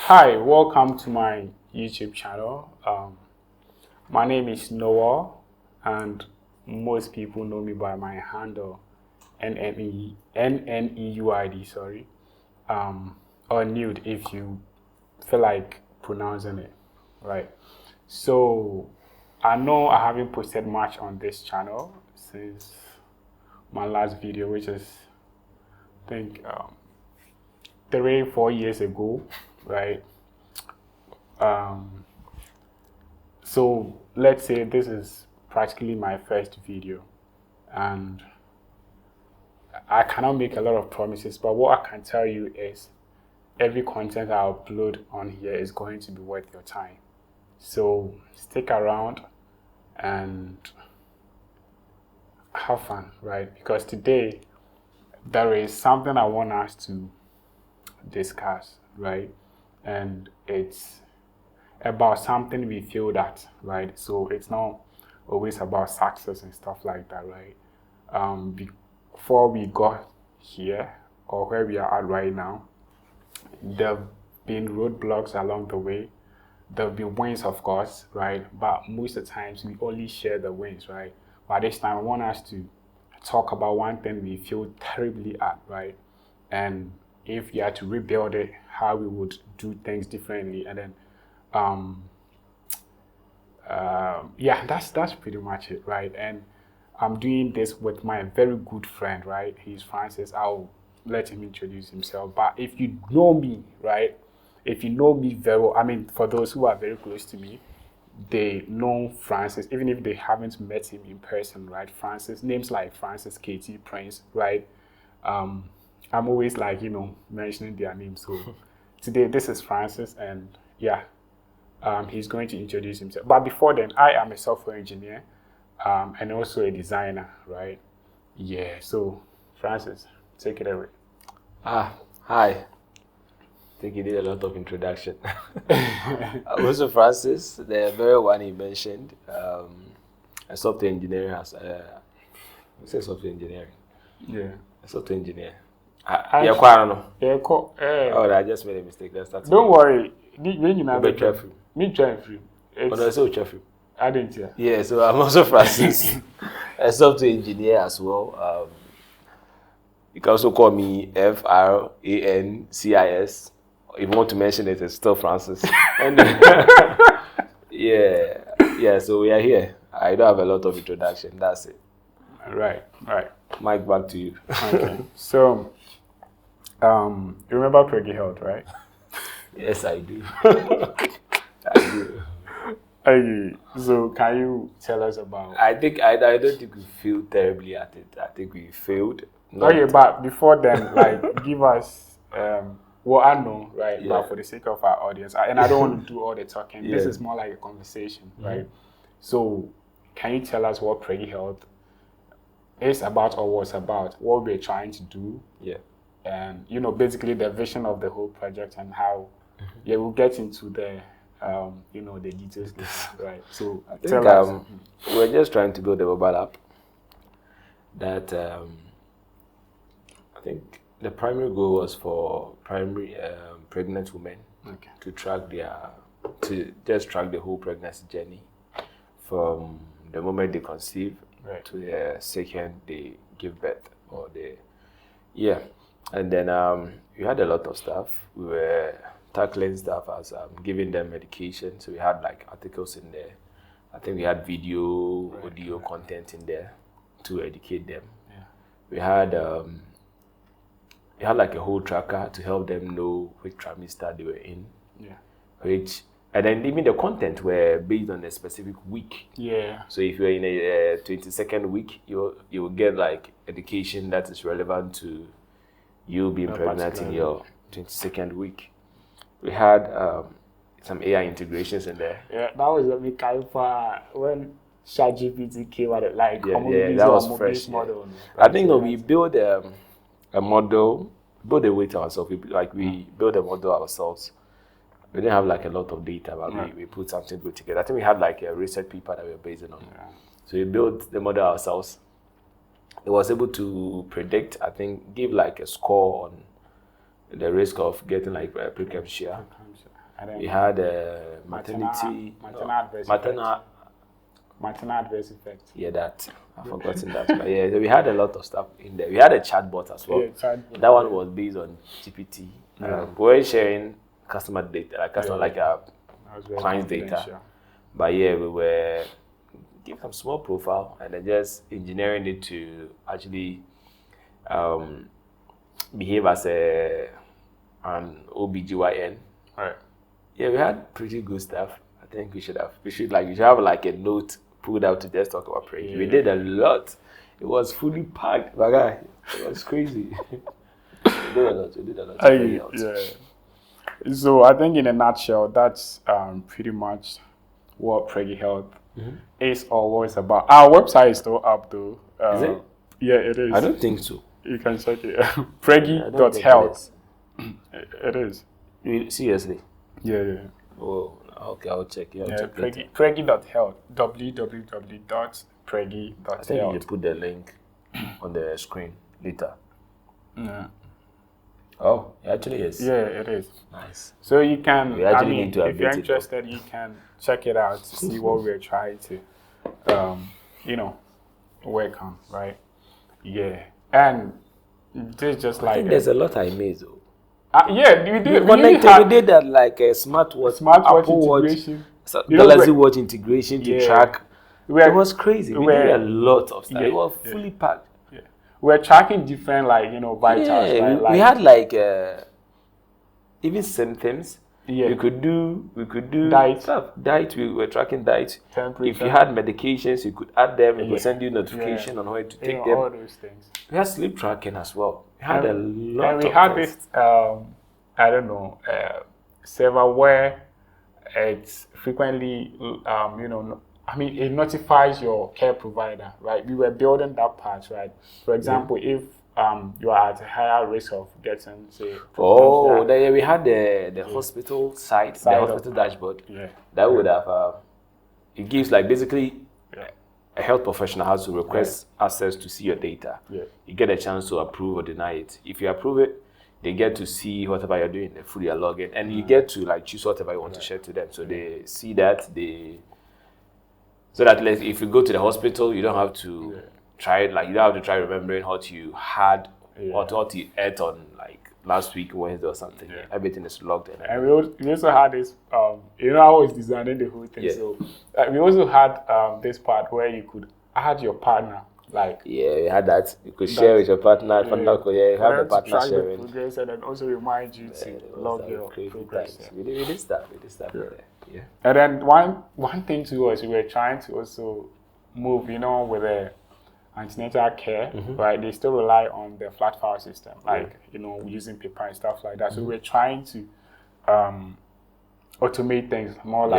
Hi, welcome to my YouTube channel. My name is Noel, and most people know me by my handle NNEUID, sorry, or NNEUID if you feel like pronouncing it right. So I know I haven't posted much on this channel since my last video, which is I think 3-4 years ago, right? So let's say this is practically my first video, and I cannot make a lot of promises, but what I can tell you is every content I upload on here is going to be worth your time. So stick around and have fun, right? Because today there is something I want us to discuss, right? And it's about something we feel that, right? So it's not always about success and stuff like that, right? Before we got here or where we are at right now, there have been roadblocks along the way. There'll be wins, of course, right? But most of the times we only share the wins, right? But this time I want us to talk about one thing we feel terribly at, right? And if we had to rebuild it, how we would do things differently. And then yeah, that's pretty much it, right? And I'm doing this with my very good friend, right? He's Francis. I'll let him introduce himself. But if you know me, right? If you know me very well, I mean, for those who are very close to me, they know Francis, even if they haven't met him in person, right? Francis, names like Francis, KT, Prince, right? I'm always like, mentioning their names. So today, this is Francis, and yeah, he's going to introduce himself. But before then, I am a software engineer and also a designer, right? Yeah, so Francis, take it away. Hi. I think you did a lot of introduction. I'm also Francis, the very one he mentioned. A software engineer say software engineering. Yeah. A software engineer. I don't know. Oh, I just made a mistake. Let's start. Don't worry. Me careful. I didn't hear. Yeah, so I'm also Francis, a software engineer as well. You can also call me Francis. If you want to mention it, it's still Francis. And yeah. So we are here. I don't have a lot of introduction. That's it. Right. Mike, back to you. Okay. So, you remember PreggyHealth, right? Yes, I do. Okay. So, can you tell us about? I don't think we failed terribly at it. I think we failed. Okay, but before then, like, give us what I know, right? Yeah. But for the sake of our audience, and I don't want to do all the talking. Yeah. This is more like a conversation, right? So, can you tell us what PreggyHealth is about or was about? What we're trying to do? Yeah. And basically the vision of the whole project and how. Yeah, we'll get into the the details later, right? So I think we're just trying to build a mobile app that I think the primary goal was for pregnant women to track the whole pregnancy journey from the moment they conceive to the second they give birth and then we had a lot of stuff. We were tackling stuff as giving them medication. So we had like articles in there. I think we had audio content in there to educate them. Yeah. We had like a whole tracker to help them know which trimester they were in. Yeah. And then even the content were based on a specific week. Yeah. So if you're in a 22nd week, you will get like education that is relevant to you being pregnant in your 22nd week. We had some AI integrations in there. Yeah, that was a big for when ChatGPT came out. Like, that was fresh. Model. I think we built a model, built a weight ourselves. We built a model ourselves. We didn't have like a lot of data, but we put something good together. I think we had like a research paper that we were based on. Yeah. So we built the model ourselves. It was able to predict, I think, give like a score on the risk of getting like preeclampsia. And we had maternity, maternal adverse effect. Yeah, that I've forgotten that. But yeah, so we had a lot of stuff in there. We had a chatbot as well. Yeah, chatbot. That one was based on GPT. We were sharing customer data, like client data. But yeah, we were give them small profile and then just engineering it to actually behave as an OBGYN. Right. Yeah, we had pretty good stuff. I think we should have like a note pulled out to just talk about Preggy. Yeah. We did a lot. It was fully packed, my guy. It was crazy. We did a lot. Yeah. So I think in a nutshell, that's pretty much what PreggyHealth is always about. Our website is still up though. Is it? Yeah, it is. I don't think so. You can check it. Preggy.health. It is. Seriously? Yeah. Oh, okay, I'll check it. Preggy.health. www.preggy.health. I think you put the link on the screen later. Yeah. Oh, it actually is. Yeah, it is. Nice. So you can, need to if you're interested, you can check it out to see what we're trying to, work on, right? Yeah. And this just I think there's a lot I made though. Yeah, we did. We did that like a smartwatch integration. Galaxy Watch integration to track. It was crazy. We did a lot of stuff. It was fully packed. Yeah. We're tracking different vitals. Yeah, right? we had even symptoms. Yeah. We could do diet stuff. Diet. We were tracking diet. Temperature. If you had medications, you could add them. It would send you notification on where to take them. All those things. We had sleep tracking as well. We had a lot. And we had this. Server where it's frequently, it notifies your care provider, right? We were building that part, right? For example, if you are at a higher risk of getting, say, we had the hospital site, the hospital dashboard. Yeah. That would have, it gives basically a health professional has to request access to see your data. Yeah. You get a chance to approve or deny it. If you approve it, they get to see whatever you're doing. They fully log in, and you get to choose whatever you want to share to them. So they see that so that if you go to the hospital, you don't have to try it. You don't have to try remembering what you had or what you ate on last week Wednesday or something. Yeah. Everything is logged in. And we also had this. I was designing the whole thing. Yeah. So we also had this part where you could add your partner. You had that. You could share with your partner. You have the partner sharing. The progress and then also remind you to log your progress. We did stuff. Yeah. And then one thing too was we were trying to also move, with the antenatal care, right? They still rely on the flat file system, using paper and stuff like that. So we're trying to automate things more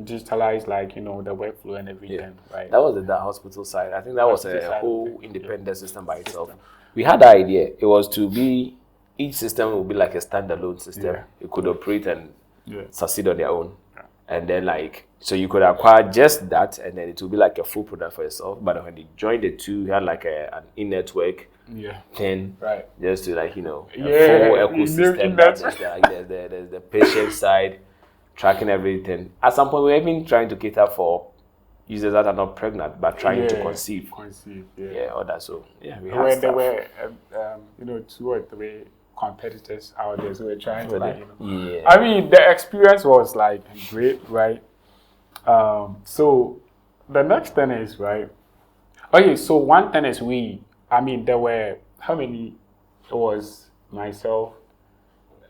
digitalize the workflow and everything, right? That was the hospital side. I think that was a whole independent system by itself. We had the idea. It was to be, each system would be like a standalone system. Yeah. It could operate and succeed on their own. Yeah. And then so you could acquire just that and then it would be like a full product for yourself. But when you joined the two, you had an in-network thing. Right. Just to a full ecosystem. There's the patient side. Tracking everything. At some point, we're even trying to cater for users that are not pregnant but trying to conceive. All that. So we had stuff. There were 2 or 3 competitors out there, so we're trying to I mean, the experience was great, right? So the next thing is Okay, so one thing is there were how many? It was myself,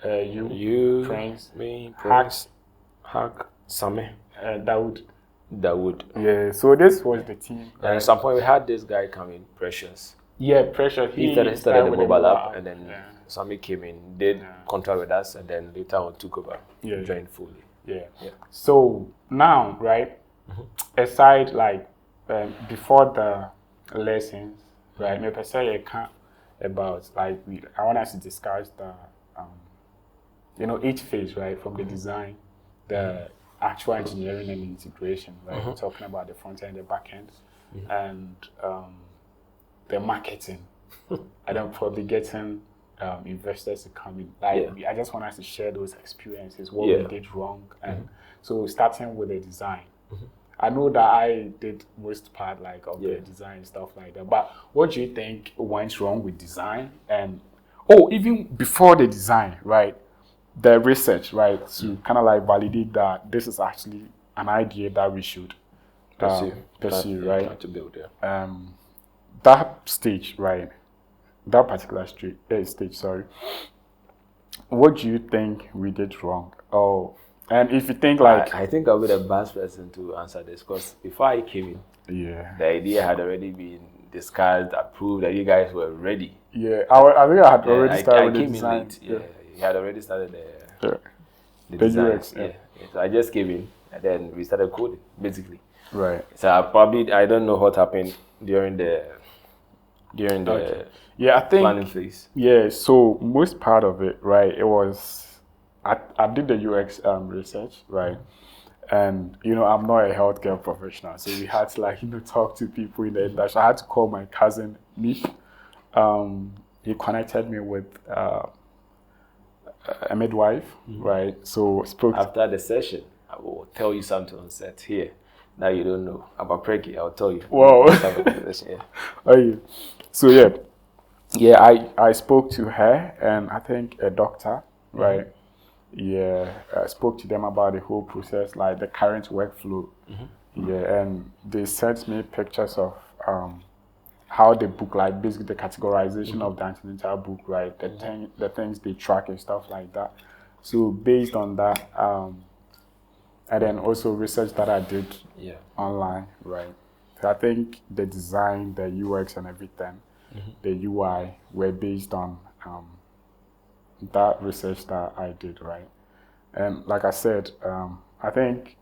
you, Prince, me, Prince. Hag, Same, Dawood. Yeah, so this was the team. And at some point we had this guy coming, Precious. Yeah, Precious. He started the mobile app, and then Same came in, did contract with us, and then later on took over, joined fully. Yeah. So now, right, aside before the lessons, right, maybe I say I can't about I want us to discuss the each phase, right, from the design, the actual engineering and integration, right? We're talking about the front end, the back end, and the marketing. And then probably getting investors to come in. Like I just want us to share those experiences, what we did wrong, and so starting with the design. I know that I did most part like of the design stuff like that. But what do you think went wrong with design? And even before the design, right? The research, right? To kind of like validate that this is actually an idea that we should pursue, right? To build, that stage, right? That particular stage, sorry. What do you think we did wrong? And if you think like... I think I'll be the best person to answer this, because before I came in, the idea had already been discussed, approved, that you guys were ready. Yeah, I think I had already started the design. You had already started the design. UX, So I just came in, and then we started coding, basically. Right. So I don't know what happened during the I think planning phase. Yeah, so most part of it, right, it was... I did the UX research, right? And, I'm not a healthcare professional. So we had to, talk to people in the industry. I had to call my cousin, Nick. He connected me with a midwife, right? So spoke... After the session, I will tell you something on set here. Now you don't know about Preggy. I'll tell you. Wow. So, I spoke to her and I think a doctor, right? I spoke to them about the whole process, like the current workflow. And they sent me pictures of how the book, like basically the categorization of the antenatal book, right? The things they track and stuff like that. So based on that, and then also research that I did online, right? So I think the design, the UX and everything, the UI were based on that research that I did, right? And like I said, I think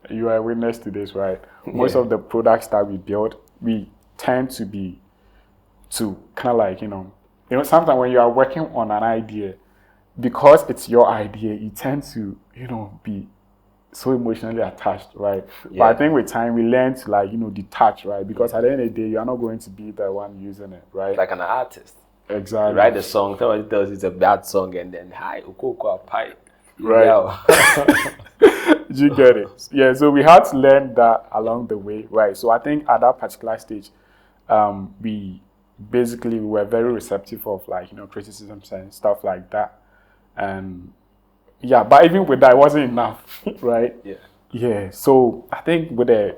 you are a witness to this, right? Most of the products that we build, we tend to kind of like, sometimes when you are working on an idea, because it's your idea, you tend to, be so emotionally attached, right? But I think with time, we learn to detach, right? Because at the end of the day, you're not going to be the one using it, right? Like an artist. Exactly. You write a song, somebody tells you it's a bad song, and then, hi, ukoko pie. Right. You get it? Yeah, so we had to learn that along the way, right? So I think at that particular stage, we were very receptive of criticisms and stuff like that. And but even with that, it wasn't enough, right? Yeah. So I think with the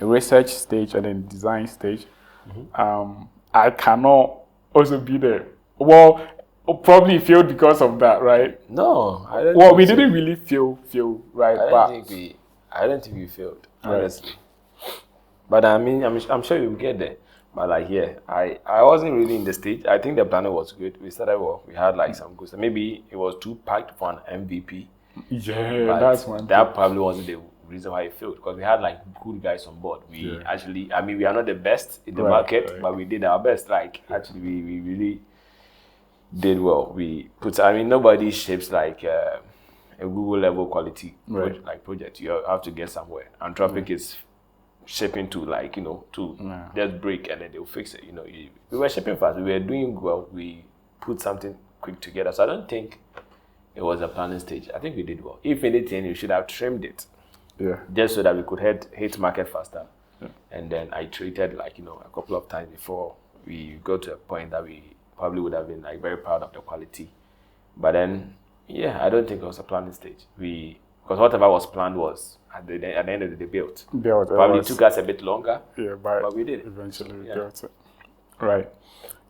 research stage and then design stage, I cannot also be there. Well, probably failed because of that, right? No, I don't. Well, we didn't really fail, right? I don't think we failed, honestly. Right. But I mean, I'm sure you'll get there. But I wasn't really in the stage. I think the planning was good. We started well. We had some good stuff. Maybe it was too packed for an MVP. Yeah, but that's one. That probably wasn't the reason why it failed, because we had good guys on board. We actually, we are not the best in the market, but we did our best. Actually, we really did well. We put. Nobody ships a Google level quality project. You have to get somewhere. Anthropic is shipping to just break and then they'll fix it. We were shipping fast. We were doing well. We put something quick together. So I don't think it was a planning stage. I think we did well. If anything, you should have trimmed it. Yeah. Just so that we could hit market faster. Yeah. And then I iterated a couple of times before we got to a point that we probably would have been very proud of the quality. But then I don't think it was a planning stage. Because whatever was planned was at the end of the day built. Probably took us a bit longer. Yeah, but we did. Eventually we built it. Right.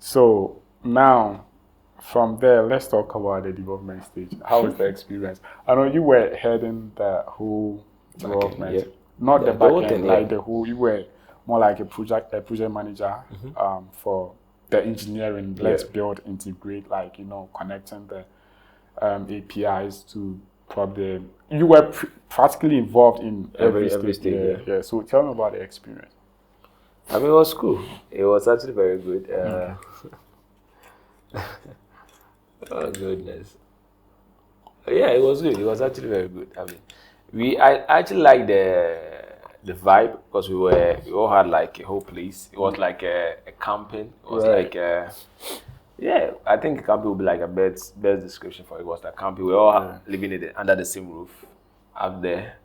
So now from there, let's talk about the development stage. How was the experience? I know you were heading the whole development, not the backend, the whole. You were more like a project manager for the engineering. Let's build, integrate, connecting the APIs to probably. You were practically involved in every stage. Yeah. So tell me about the experience. It was cool. It was actually very good. Oh goodness. Yeah, it was good. It was actually very good. I actually like the vibe, because we all had like a whole place. It was like a camping. It was like yeah, I think camping would be like a best description for it. It was like camping. We all living under the same roof up there.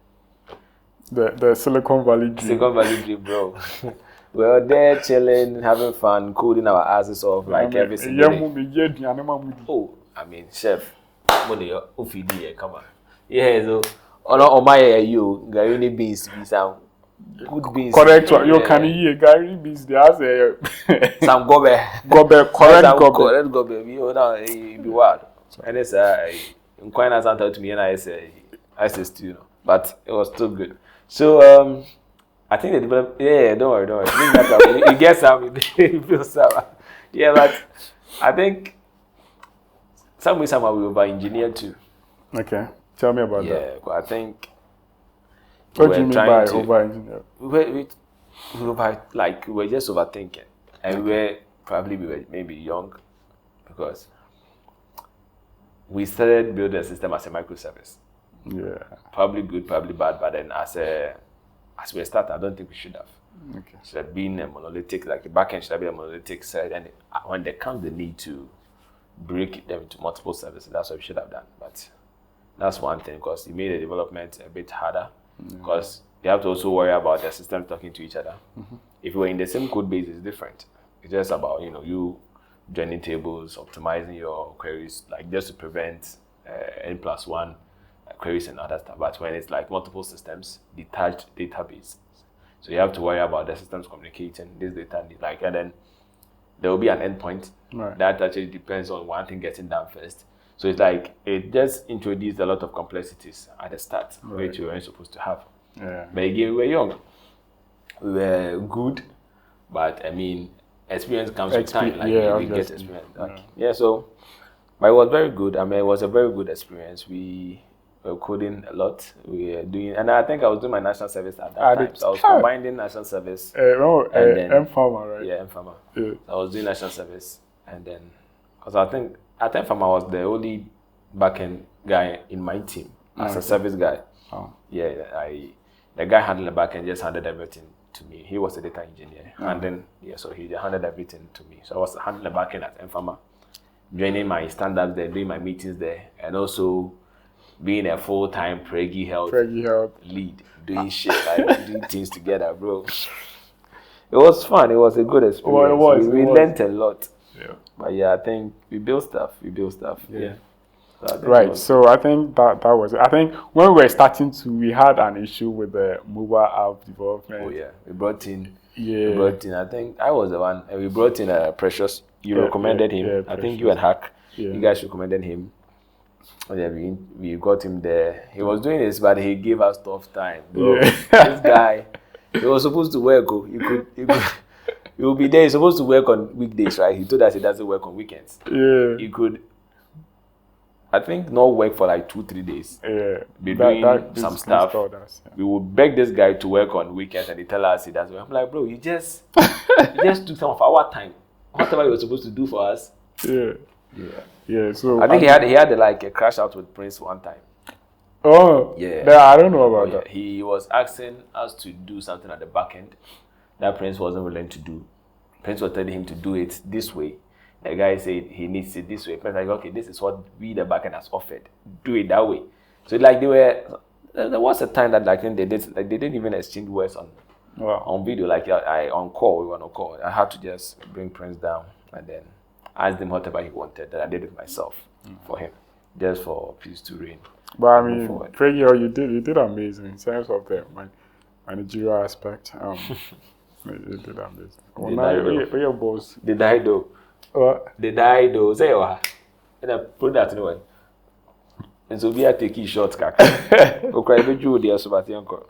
The Silicon Valley dream. Silicon Valley dream, bro. We were there chilling, having fun, cooling our asses off like every single day. Oh, I mean, chef, come on. Yeah, so on my you, Gary beans, some good beans. Correct. You can hear Gary beans. They have some gobe, correct gobe. You know, be wild. And it's quite nice to me, and I say stew, but it was still good. So I think they developed. Yeah, don't worry. You get some, you feel some. Yeah, but I think somehow we over-engineered too. Okay, tell me about that. Yeah, but I think. What do you mean by over-engineered? We were just overthinking, and we were maybe young, because we started building a system as a microservice. Yeah. Probably good, probably bad, but then as we started, I don't think we should have. Okay. Should have been a monolithic, like the backend should have been a monolithic side, and when there comes the need to break them into multiple services, that's what we should have done. But that's one thing, because it made the development a bit harder, because you have to also worry about the system talking to each other. If we're in the same code base, it's different. It's just about you joining tables, optimizing your queries, like just to prevent N+1 queries and other stuff. But when it's like multiple systems, detached database, so you have to worry about the systems communicating this data, and then there will be an endpoint that actually depends on one thing getting done first. So it's like it just introduced a lot of complexities at the start, which we weren't supposed to have. Yeah. But again, we were young, we were good, but I mean, experience comes with time. Like we get experience. So, but it was very good. I mean, it was a very good experience. We were coding a lot. We were doing, and I think I was doing my national service at that time. So I was combining national service and then M-Pharma, right? Yeah, M-Pharma. Yeah. So I was doing national service, and then because I think at M-Pharma I was the only backend guy in my team as a service guy. Yeah, the guy handling the backend just handed everything to me. He was a data engineer, and then so he handed everything to me. So I was handling the backend at M-Pharma, joining my stand-ups there, doing my meetings there, and also being a full-time PreggyHealth lead, doing shit, like doing things together, bro. It was fun. It was a good experience. We learned a lot. Yeah. But yeah, I think we built stuff. Yeah. So I think that was it. I think when we were starting we had an issue with the mobile app development. Oh yeah, we brought in. I think I was the one, and we brought in Precious. You recommended him. Yeah, I think you and Hack. Yeah. You guys recommended him. Oh, yeah, we got him there. He was doing this, but he gave us tough time. Bro. This guy, he was supposed to work. He will be there. He's supposed to work on weekdays, right? He told us he doesn't work on weekends. Yeah. He could, I think, not work for like 2-3 days. Yeah. Be doing some stuff. We would beg this guy to work on weekends, and he tell us he doesn't work. I'm like, bro, you just took some of our time. Whatever you were supposed to do for us. Yeah. So I think he had like a crash out with Prince one time. Oh. Yeah. I don't know about that. He was asking us to do something at the back end that Prince wasn't willing to do. Prince was telling him to do it this way. The guy said he needs it this way. Prince was like, okay, this is what we the backend has offered. Do it that way. So like there was a time that they didn't even exchange words on video. Like on call, we were on call. I had to just bring Prince down and then ask him whatever he wanted. That I did it myself for him, just for peace to reign. But I mean, Preggy, you did amazing in terms of the managerial aspect. You did amazing. Your boss. Did I do? What? Did I do? Say what? And I put that anyway. And so we are taking shots, kaka. Okay, we do the uncle.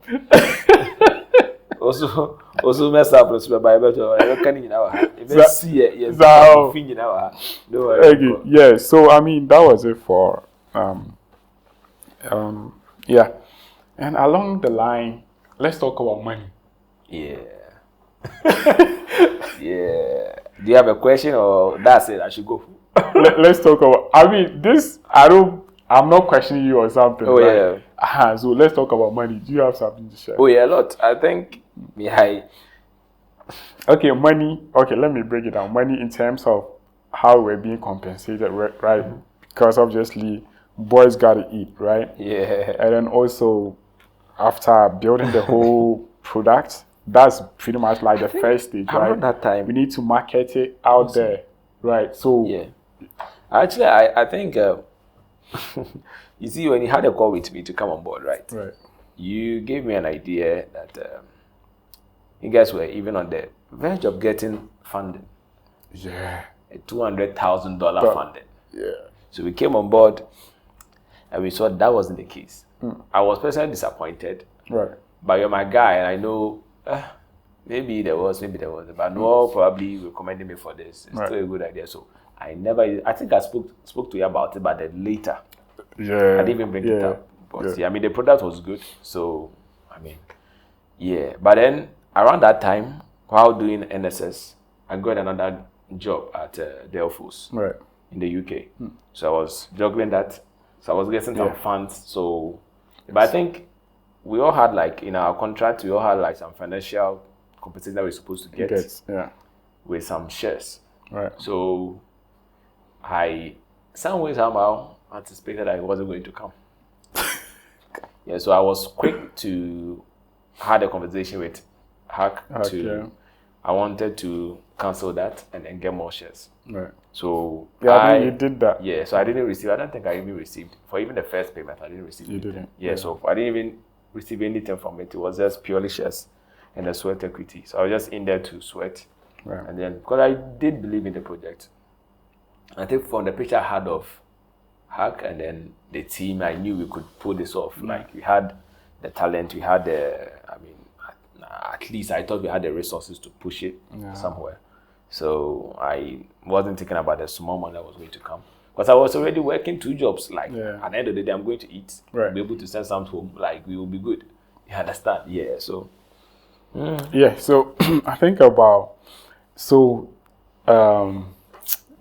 Also mess up with the Bible. I don't can now. Even see it. Yes. Don't worry. Yeah. So I mean, that was it for yeah. And along the line, let's talk about money. Yeah. Yeah. Do you have a question or that's it? I should go. Let's talk about. I mean, I'm not questioning you or something. Oh right? Yeah. So let's talk about money. Do you have something to share? Oh yeah, a lot. I think Okay, money. Okay, let me break it down. Money in terms of how we're being compensated, right? Because obviously boys gotta eat, right? Yeah. And then also after building the whole product, that's pretty much like the first stage, right? Around that time, we need to market it out there, right? So yeah. Actually, I think you see, when you had a call with me to come on board, right? Right. You gave me an idea that you guys were even on the verge of getting funding. Yeah. A $200,000 funding. Yeah. So we came on board and we saw that wasn't the case. I was personally disappointed. Right. But you're my guy, and I know maybe there was. But Noel probably recommended me for this. It's still a good idea. So I think I spoke to you about it, but then later. Yeah. I didn't even bring it up. But I mean, the product was good. So, I mean, yeah. But then around that time, while doing NSS, I got another job at Delphos in the UK. So I was juggling that. So I was getting some funds. So, but I think we all had, like, in our contract, we all had like some financial compensation that we're supposed to get with some shares. Right. So I somehow anticipated that it wasn't going to come. Yeah, so I was quick to have a conversation with Hack I wanted to cancel that and then get more shares. Right. So I think you did that. Yeah, so I don't think I even received, for even the first payment, I didn't receive anything. Didn't? Yeah, so I didn't even receive anything from it. It was just purely shares and the sweat equity. So I was just in there to sweat. Right. And then, because I did believe in the project, I think from the picture I had of Hack and then the team, I knew we could pull this off. Like, we had the talent, we had at least I thought we had the resources to push it somewhere. So I wasn't thinking about the small money that was going to come. Because I was already working 2 jobs. Like, at the end of the day, I'm going to eat. Be able to send something home. Like, we will be good. You understand? Yeah, so. Yeah, so I think about,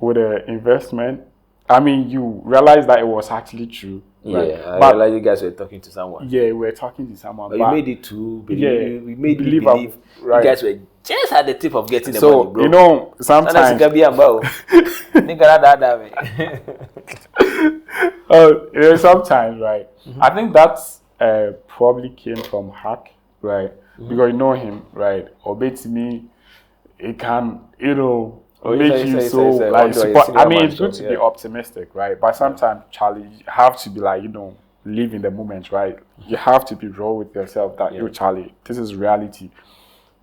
with the investment, I mean, you realize that it was actually true. Right? Yeah, I realized you guys were talking to someone. Yeah, we were talking to someone. But you made it too. We made you believe right. You guys were just at the tip of getting the money, bro. You know, sometimes. Sometimes, right? I think that's probably came from Hack, right? Because you know him, right? Or to me, it can, make you so like super. I mean, it's good to be optimistic, right? But sometimes, Charlie, you have to be like, live in the moment, right? You have to be real with yourself that, Charlie, this is reality.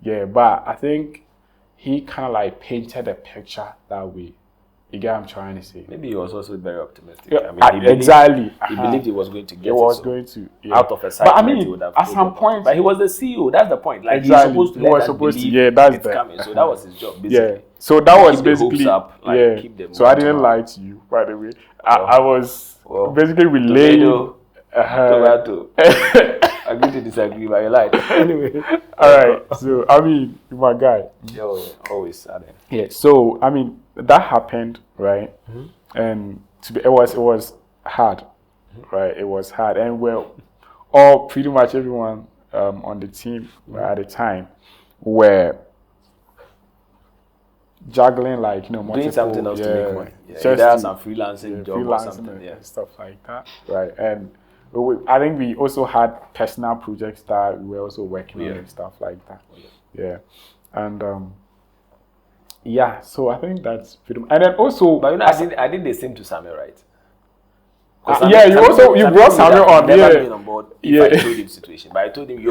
Yeah, but I think he kind of like painted a picture that way. You get what I'm trying to say? Maybe he was also very optimistic. Yeah, I mean, he believed he was going to get it. Out of excitement. But I mean, at some point, but he was the CEO. That's the point. Like, exactly. he was supposed to. That's coming. So that was his job, basically. Yeah. So that was basically. Keep the hopes up, keep them. So I didn't lie to you, by the way. I was basically relaying. Tomato. Agree to disagree, but you lied. Anyway. All right. So I mean, you're my guy. Always sad. Yeah. So I mean, that happened, right? And it was hard, right? It was hard, and pretty much everyone on the team at the time were juggling, like, multiple, doing something else to make money. Just some freelancing job or something, and stuff like that, right? And I think we also had personal projects that we were also working on and stuff like that. Yeah, and so I think that's pretty much. And then also, but I did the same to Samuel, right? You brought Samuel on. Never been on board if I told him the situation, but I told him,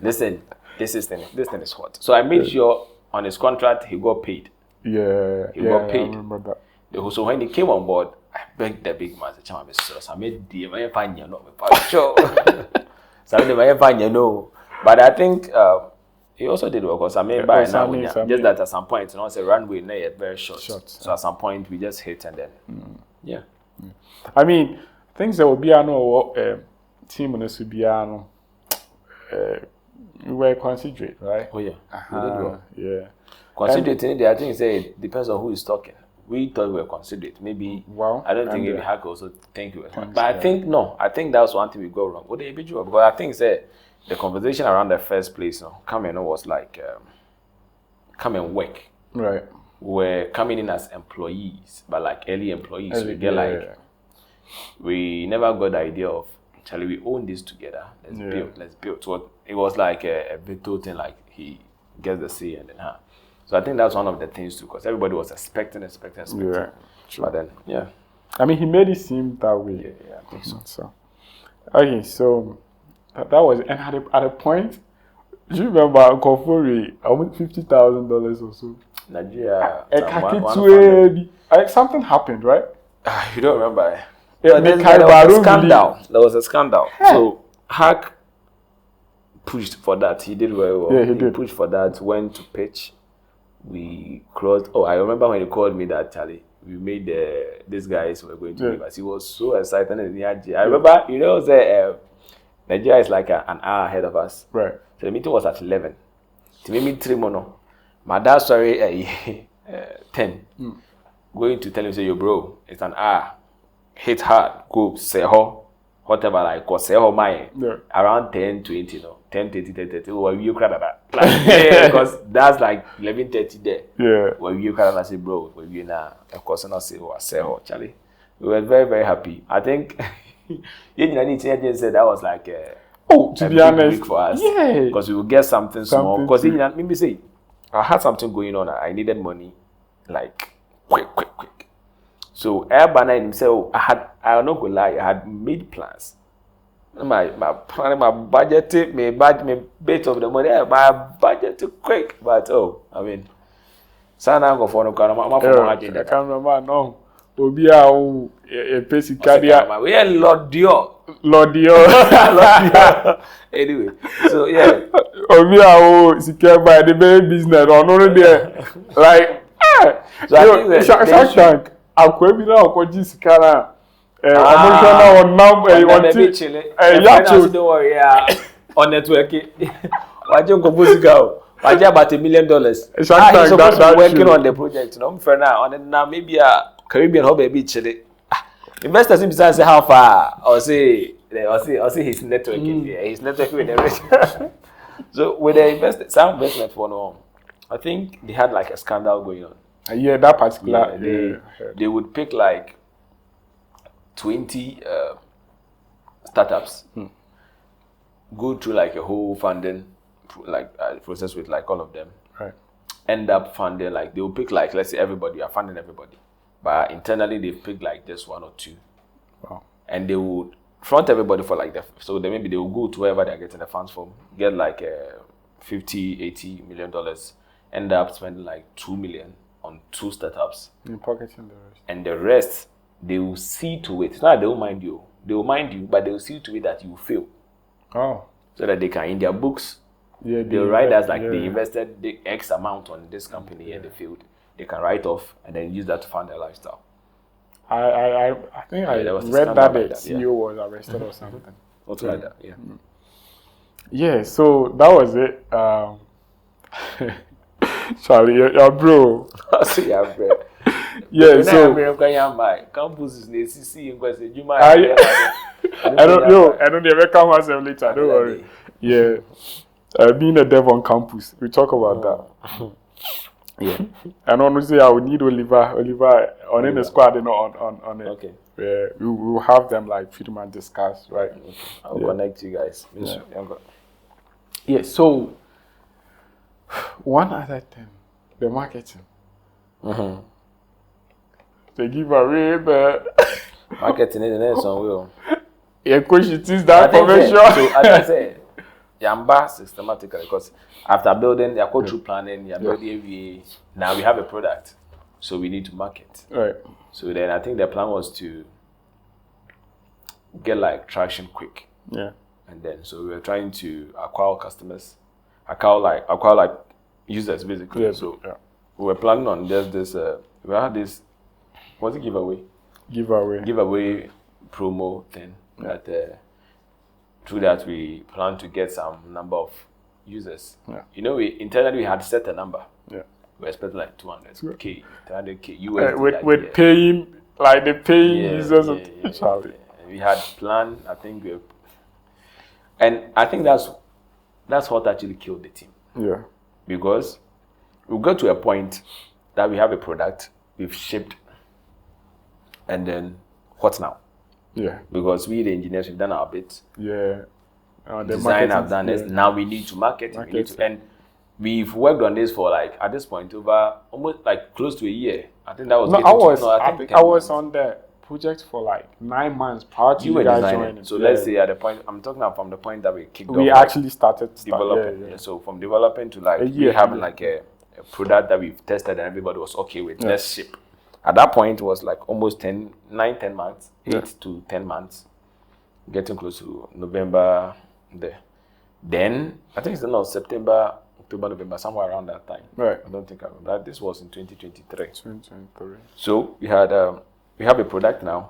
listen, this thing is hot. So I made sure on his contract he got paid. He got paid. I remember that. So when he came on board, I begged the big man, I made the but I think he also did well, because I mean, by now, just that at some point, it's a runway, very short. So at some point, we just hit and then, I mean, things that will be team on the we were considerate, right? Oh yeah, we did well. Yeah. Considerate, I think it depends on who is talking. we thought we were considerate. Maybe I don't think maybe Hack also think we were smart. But I think I think that was one thing we got wrong. What the individual, because I think the conversation around the first place, coming was like come and work. Right. We're coming in as employees, but like early employees. We get we never got the idea of Charlie, we own this together. Let's build. So it was like a veto thing, like he gets the say and then So I think that's one of the things too, because everybody was expecting. Yeah, sure. But then, I mean, he made it seem that way. Yeah, I think so. So, okay, so that was, and at a point, do you remember Uncle Furi, almost $50,000 or so? Nigeria. Something happened, right? You don't remember? Yeah, there was a scandal. There was a scandal. Hey. So Hack pushed for that. He did very well. Yeah, he did. Pushed for that. Went to pitch. We crossed. Oh, I remember when he called me that, Charlie. We made these guys were going to leave us. He was so excited. I remember, Nigeria is like an hour ahead of us. Right. So the meeting was at 11. To me, 3 mono. My dad, 10. Going to tell him, say, yo, bro, it's an hour. Hit hard. Go, say ho. Whatever, like, go, say ho, my. Around 10, 20, 10, 30. Well, you cry that. Like, because that's like 11:30 there. Yeah. Well, you cry and say, bro, well, you now, of course, and I say ho, Charlie. We were very, very happy. I think, said that was like to be honest, week for us. Yeah. Because we would get something small. Because maybe say, I had something going on. I needed money, like quick. So Airbana himself, I'm not gonna lie, I had made plans. My budget, my bit of the money, my budget too quick. But I mean, Sana go for no car. I can't remember no. Obia a basic cardiac. We are Lord Dio. Anyway, so yeah. Obia secure by the baby business or no there. Like so I think Shark Tank. Akwebi na okoji sikara. Omoshana on now don't worry, on network. Waje nkobo sika o. Waje about $1 million. Shark Tank that working on the project. No, for now maybe Caribbean hobby be chile. Investors in business say how far or say his networking. Yeah, his networking with the rest. So with the some investment for no, I think they had like a scandal going on. Yeah, that particular. They would pick like 20 startups, go through like a whole funding process with like all of them. Right. End up funding like they will pick like, let's say everybody are funding everybody, but internally they've picked like just 1 or 2. Wow. And they would front everybody for like so then maybe they will go to wherever they're getting the funds from, get like $50-80 million, end up spending like $2 million on 2 startups. In pocketing the rest. And the rest, they will see to it. It's not that they will mind you. They will mind you, but they will see to it that you fail. Oh. So that they can, in their books, they'll write as like they invested the X amount on this company and they failed. They can write off and then use that to fund their lifestyle. I think I read that the CEO was arrested or something. Something like that, yeah. Yeah, so that was it. Charlie, your bro. Yeah, bro. Yeah, so campus is I don't ever come myself later. Don't worry. Yeah, being a dev on campus, we talk about that. Yeah, and honestly, I would need Oliver on the squad, on it. Okay. Yeah, we will have them like film and discuss, right? Okay. I'll connect you guys. Yeah. So one other thing, the marketing. They give away the marketing in the next one will. Yeah, question is that information. So as I said, Yamba systematically because after building, you go through planning, you build AVA. Now we have a product, so we need to market. Right. So then I think the plan was to get like traction quick. Yeah. And then so we were trying to acquire customers, acquire like users basically. Yeah. So we were planning on just this. We had this. What's it giveaway? Giveaway promo thing. That through that we plan to get some number of users. Yeah. We internally we had set a number. Yeah. we expect like 200k, 300k USD. With paying, like the paying users of Charlie. We had planned, I think, and I think that's what actually killed the team. Yeah. Because we got to a point that we have a product, we've shipped, and then what now? Yeah. Because we, the engineers, we've done our bit. Yeah. The design have done this. Now we need to market it. And we've worked on this for like, at this point, over almost like close to a year. I think that was. I was on the project for like 9 months prior to you guys joining. So let's say at the point, I'm talking about from the point that we kicked off. We actually started developing. Yeah. So from developing to like we having like a product that we've tested and everybody was okay with. Yeah. Let's ship. At that point, it was like almost 10 months, 8 to 10 months, getting close to November there. Then, I think it's not September, October, November, somewhere around that time. Right. I don't think I remember. This was in 2023. 2023. So, we have a product now,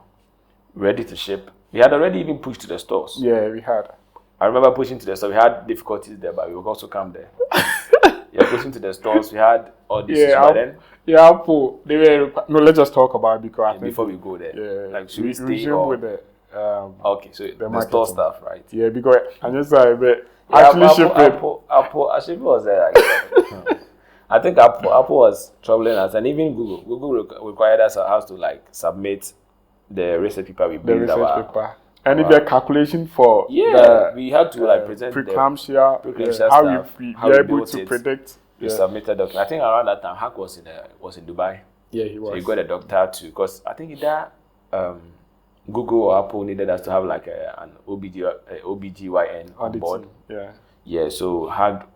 ready to ship. We had already even pushed to the stores. Yeah, we had. I remember pushing to the store. We had difficulties there, but we would also come there. Pushing to the stores. We had all these issues by then. Yeah, Apple. They were let's just talk about it because before we go there. Yeah, like should we stay or with the okay, so the store stuff, right? Yeah, because I just actually Apple actually was there. I think Apple was troubling us, and even Google required us to like submit the recipe paper we built. The recipe paper. And if a calculation for we had to like present preeclampsia, how you're able to predict. We submitted document. I think around that time, Hack was in Dubai. Yeah, he was. So he got a doctor to, because I think either Google or Apple needed us to have like an OBGYN on board. Yeah. So Hack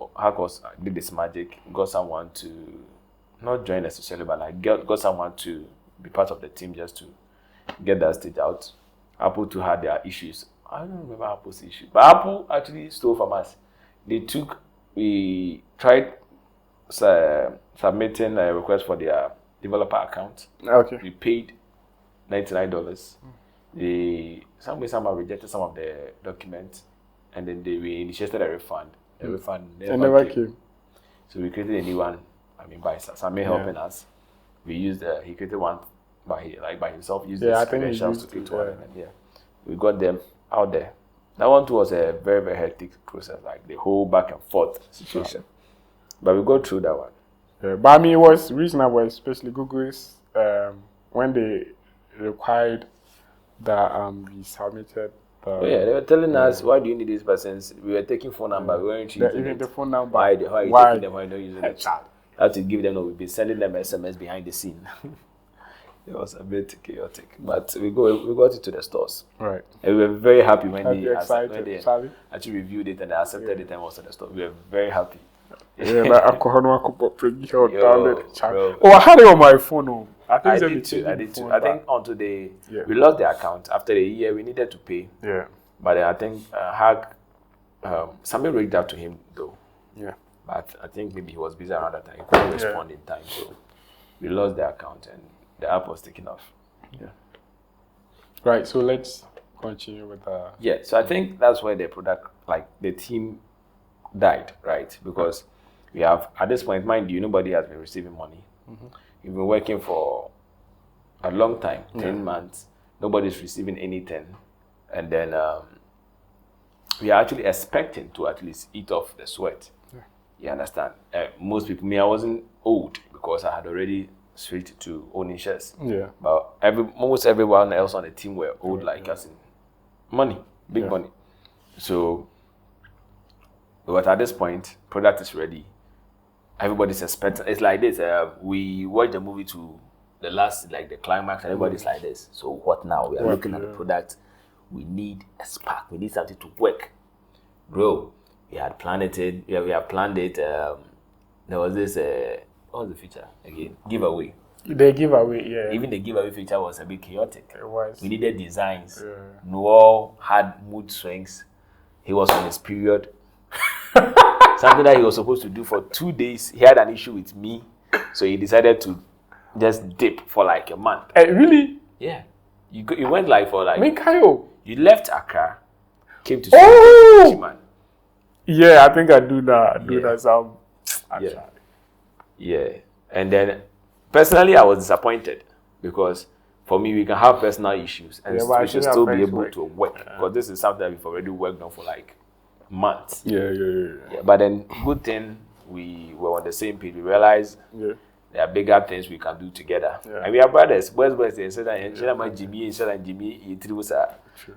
did this magic, got someone to not join necessarily, but like got someone to be part of the team just to get that stage out. Apple too had their issues. I don't remember Apple's issue, but Apple actually stole from us. We tried submitting a request for their developer account. Okay. We paid $99. Somehow rejected some of the documents, and then we initiated a refund. The refund never came. So we created a new one. I mean, by Samir helping us, he created one by himself. Used his credentials to create one, and we got them out there. That one too was a very, very hectic process, like the whole back and forth situation. But we got through that one. Yeah, but I mean, it was reasonable, especially Google's when they required that we submitted. They were telling us, why do you need these persons? We were taking phone number, we weren't using even it. The phone number. Why are you taking them? Why are you not using it? I had to give them. We've been sending them SMS behind the scene. It was a bit chaotic, but we got it to the stores. Right. And we were very happy when they actually reviewed it and they accepted it and was at the store. We were very happy. Yeah, like PreggyHealth download. I had it on my phone. I did too. I think until we lost the account after a year, we needed to pay. Yeah. But then I think somebody reached out to him though. Yeah. But I think maybe he was busy around that time. He couldn't respond in time, so we lost the account and the app was taken off. Yeah. Right. So let's continue with so I think that's where the product, like the team, died, right? Because we have, at this point, mind you, nobody has been receiving money. We've been working for a long time, 10 months. Nobody's receiving anything. And then we are actually expecting to at least eat off the sweat. Yeah. You understand? Most people, I wasn't owed because I had already switched to owning shares. Yeah. But almost everyone else on the team were owed us in money, big money. So, but at this point, product is ready. Everybody's expecting. It's like this. We watch the movie to the last, like the climax, and everybody's like this. So what now? We are looking at the product. We need a spark. We need something to work. Bro, we had planned it. We have planned it. There was this. What was the feature again? Giveaway. The giveaway, yeah. Even the giveaway feature was a bit chaotic. It was. We needed designs. Yeah. Noel had mood swings. He was on his period. Something that he was supposed to do for 2 days. He had an issue with me, so he decided to just dip for like a month. Really? Yeah. You went like for like. Mikayo. You left Accra, came to man. Yeah, I think I do that. I do that some. Yeah. And then, personally, I was disappointed because for me, we can have personal issues and we should still be able to work because this is something that we've already worked on for like months. Yeah. But then, good thing we were on the same page. We realized there are bigger things we can do together, and we are brothers. Boys, instead of Jimmy,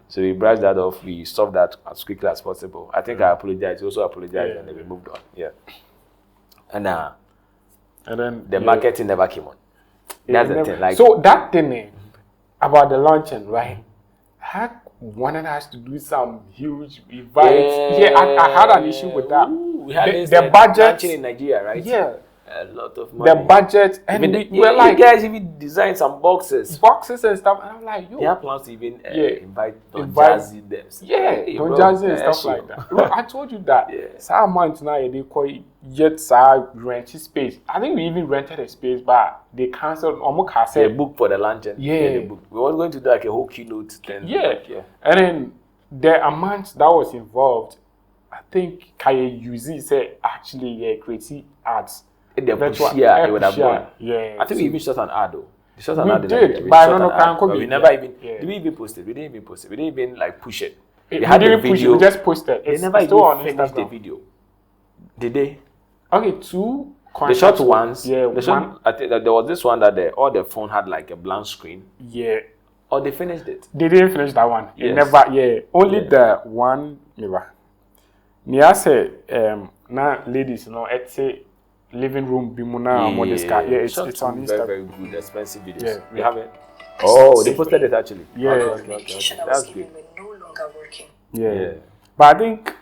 so we brushed that off. We solved that as quickly as possible. I think I apologized. He also apologized, and then we moved on. Yeah, and then the marketing never came on. That's the thing. Like, so that thing about the launching, right? Hack wanted us to do some huge events. Yeah, I had an issue with that. Ooh, we had the budget in Nigeria, right? Yeah. A lot of money. The budget, and we're like, you guys even designed some boxes and stuff, and I'm like, yo, they have plans to even invite Don Jazzy them. Don Jazzy and stuff like that. Well, I told you that. Some months now they call it yet rent space. I think we even rented a space, but they cancelled. They booked for the lunch and we were going to do like a whole keynote thing. And then the amount that was involved, I think Kaye Yuzi said actually creative arts. It would have gone. I think we even shot an ad though. We shot an ad. Did, but we never even. Did we even post it? We didn't even post it. We didn't even like push it. We had the video. We just posted. They never even finished the video. Did they? Okay, two. The short ones. Yeah. I think that there was this one that all the phone had like a blank screen. Yeah. Or they finished it. They didn't finish that one. Yes. Never. Yeah. Only the one. Never. Nia said, now ladies, it's a living room bimuna it's on Instagram. Very good, expensive videos. We have it. Oh, they posted it actually. Okay. That's good. No longer working. Yeah. But I think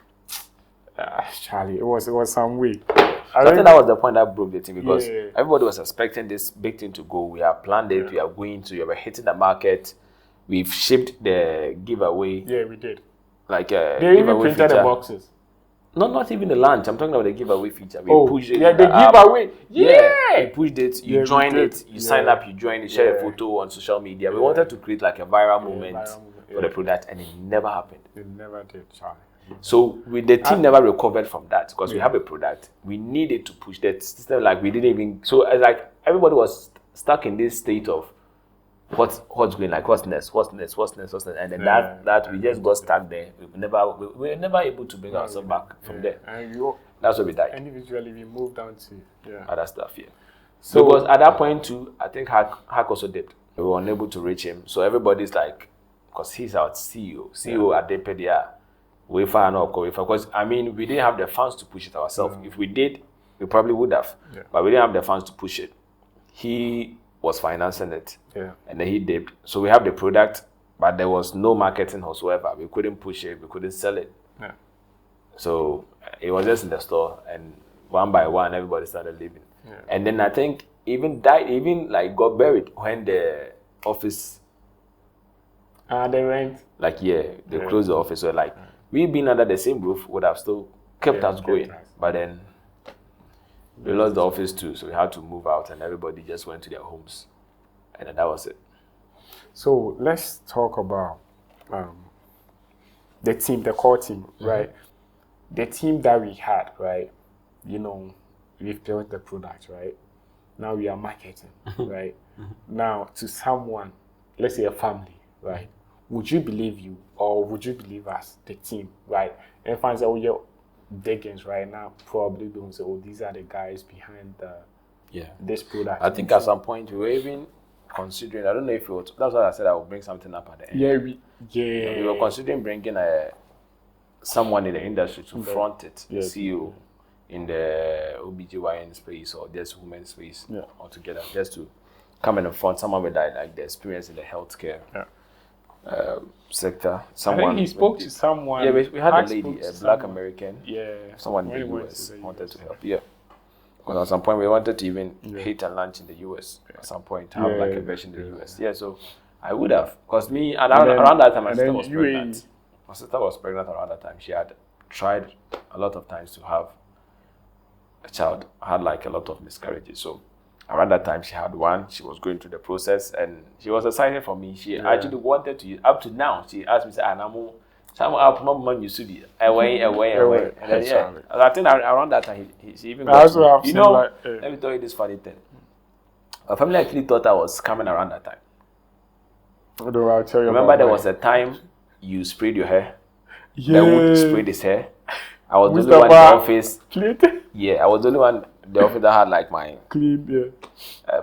Charlie, it was some way. I think that was the point that broke the thing because everybody was expecting this big thing to go. We have planned it, we are going to, we were hitting the market. We've shipped the giveaway. Yeah, we did. Like they even printed the boxes. Not even the launch. I'm talking about the giveaway feature. We pushed it. Yeah, the giveaway. Yeah. We pushed it. You joined it. You signed up. You joined it. Share a photo on social media. We wanted to create like a viral moment for the product, and it never happened. It never did, Charlie. So the team never recovered from that because we have a product. We needed to push that system. Like we didn't even. So like everybody was stuck in this state of what's going, like what's next, and then that we just got stuck there. We were never able to bring ourselves back from there. That's where we died. Individually, we moved on to other stuff. So because at that point too, I think Hack also dipped. We were unable to reach him. So everybody's like, because he's our CEO at Depedia, because I mean we didn't have the funds to push it ourselves. If we did, we probably would have, but we didn't have the funds to push it. He was financing it, and then he dipped. So we have the product, but there was no marketing whatsoever. We couldn't push it, we couldn't sell it. So it was just in the store, and one by one, everybody started leaving. And then I think even got buried when the office. They went. They closed the office. So like we being under the same roof would have still kept us going, but then. We lost the office too, so we had to move out, and everybody just went to their homes, and then that was it. So let's talk about the team, the core team, right? The team that we had, right? We've built the product, right? Now we are marketing, right? Now to someone, let's say a family, right? Would you believe you, or would you believe us, the team, right? And fans say, oh yeah. Dickens right now probably don't say, oh, these are the guys behind this product. I think at some point we were even considering. I don't know if it was. That's why I said I would bring something up at the end. We were considering bringing someone in the industry to front it, CEO in the OBGYN space or just women's space altogether, just to come in and front someone with like the experience in the healthcare. Sector. Someone. I think he spoke to someone. Yeah, we had a lady, a black American. Someone in the US wanted to help. Because at some point we wanted to even hit and launch in the US. At some point, have like a version in the US. So I would have. Because me, around that time, my sister was pregnant. My sister was pregnant around that time. She had tried a lot of times to have a child. Had like a lot of miscarriages. So around that time, she had one. She was going through the process, and she was excited for me. She actually wanted to. Up to now, she asked me, "Say, Anamu, some up, mama used to be away." And then, I think around that time, she even got me. Let me tell you this funny thing. My family actually thought I was coming around that time. Although I'll tell you. Remember, there was a time you sprayed your hair. Yeah. The wood sprayed his hair. I was the only one in the office. Yeah, I was the only one in the office that had like my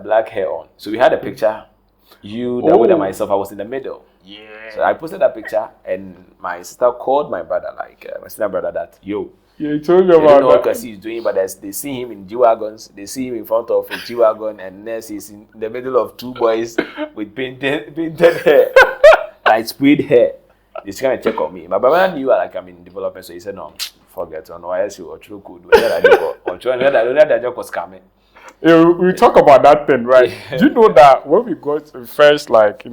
black hair on. So we had a picture. You, the wood, and myself. I was in the middle. Yeah. So I posted that picture, and my sister called my brother, like my sister brother, that yo. Yeah, he told me about that. They don't know that. what he's doing, but they see him in G-wagons. They see him in front of a G-wagon, and next he's in the middle of two boys with painted hair, like sprayed hair. He's trying to check on me. My brother knew like I'm in development, so he said, "No, forget on why else you or true could." We talk about that thing, right? Yeah. Do you know that when we got first, like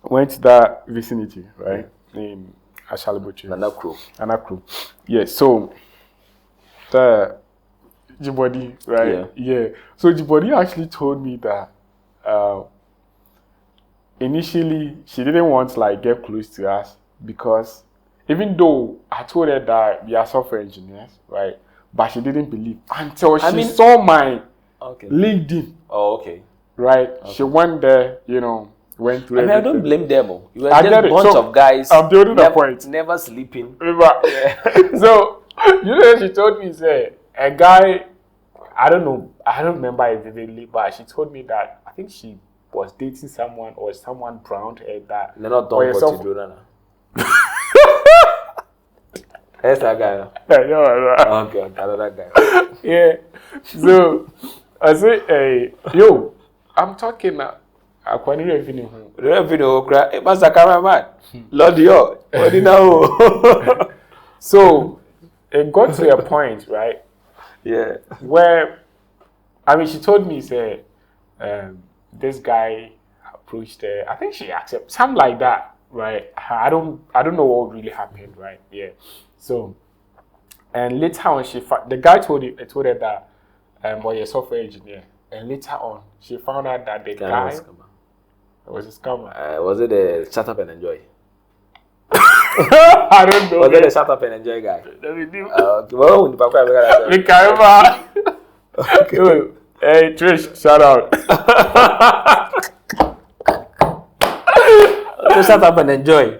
went to that vicinity, right, in Ashalibuchi, Anakru. Yeah, so the Jibodi, right? Yeah. So Jibodi actually told me that initially she didn't want to like get close to us because even though I told her that we are software engineers, right? But she didn't believe until she saw my LinkedIn. Oh, okay. Right? Okay. She went there, went through I don't blame them. You were just a bunch of guys. I'm building a point. Never sleeping. So, she told me, say, a guy, I don't remember it vividly, but she told me that I think she was dating someone or someone drowned her that. They're not done what you do now. That's that guy. Okay, another guy. Yeah. So I say, yo, I'm talking now. I can't even know. It must have cameraman. Lord, yo, what do you know? So it got to a point, right? Yeah. Where, she told me, say, this guy approached her. I think she accepted something like that, right? I don't know what really happened, right? Yeah. So, and later on, the guy told her that, you're a software engineer. And later on, she found out that the guy was a scammer. Was it a shut up and enjoy? I don't know. Was it a shut up and enjoy guy? Hey, Trish, shout out. Shut up and enjoy.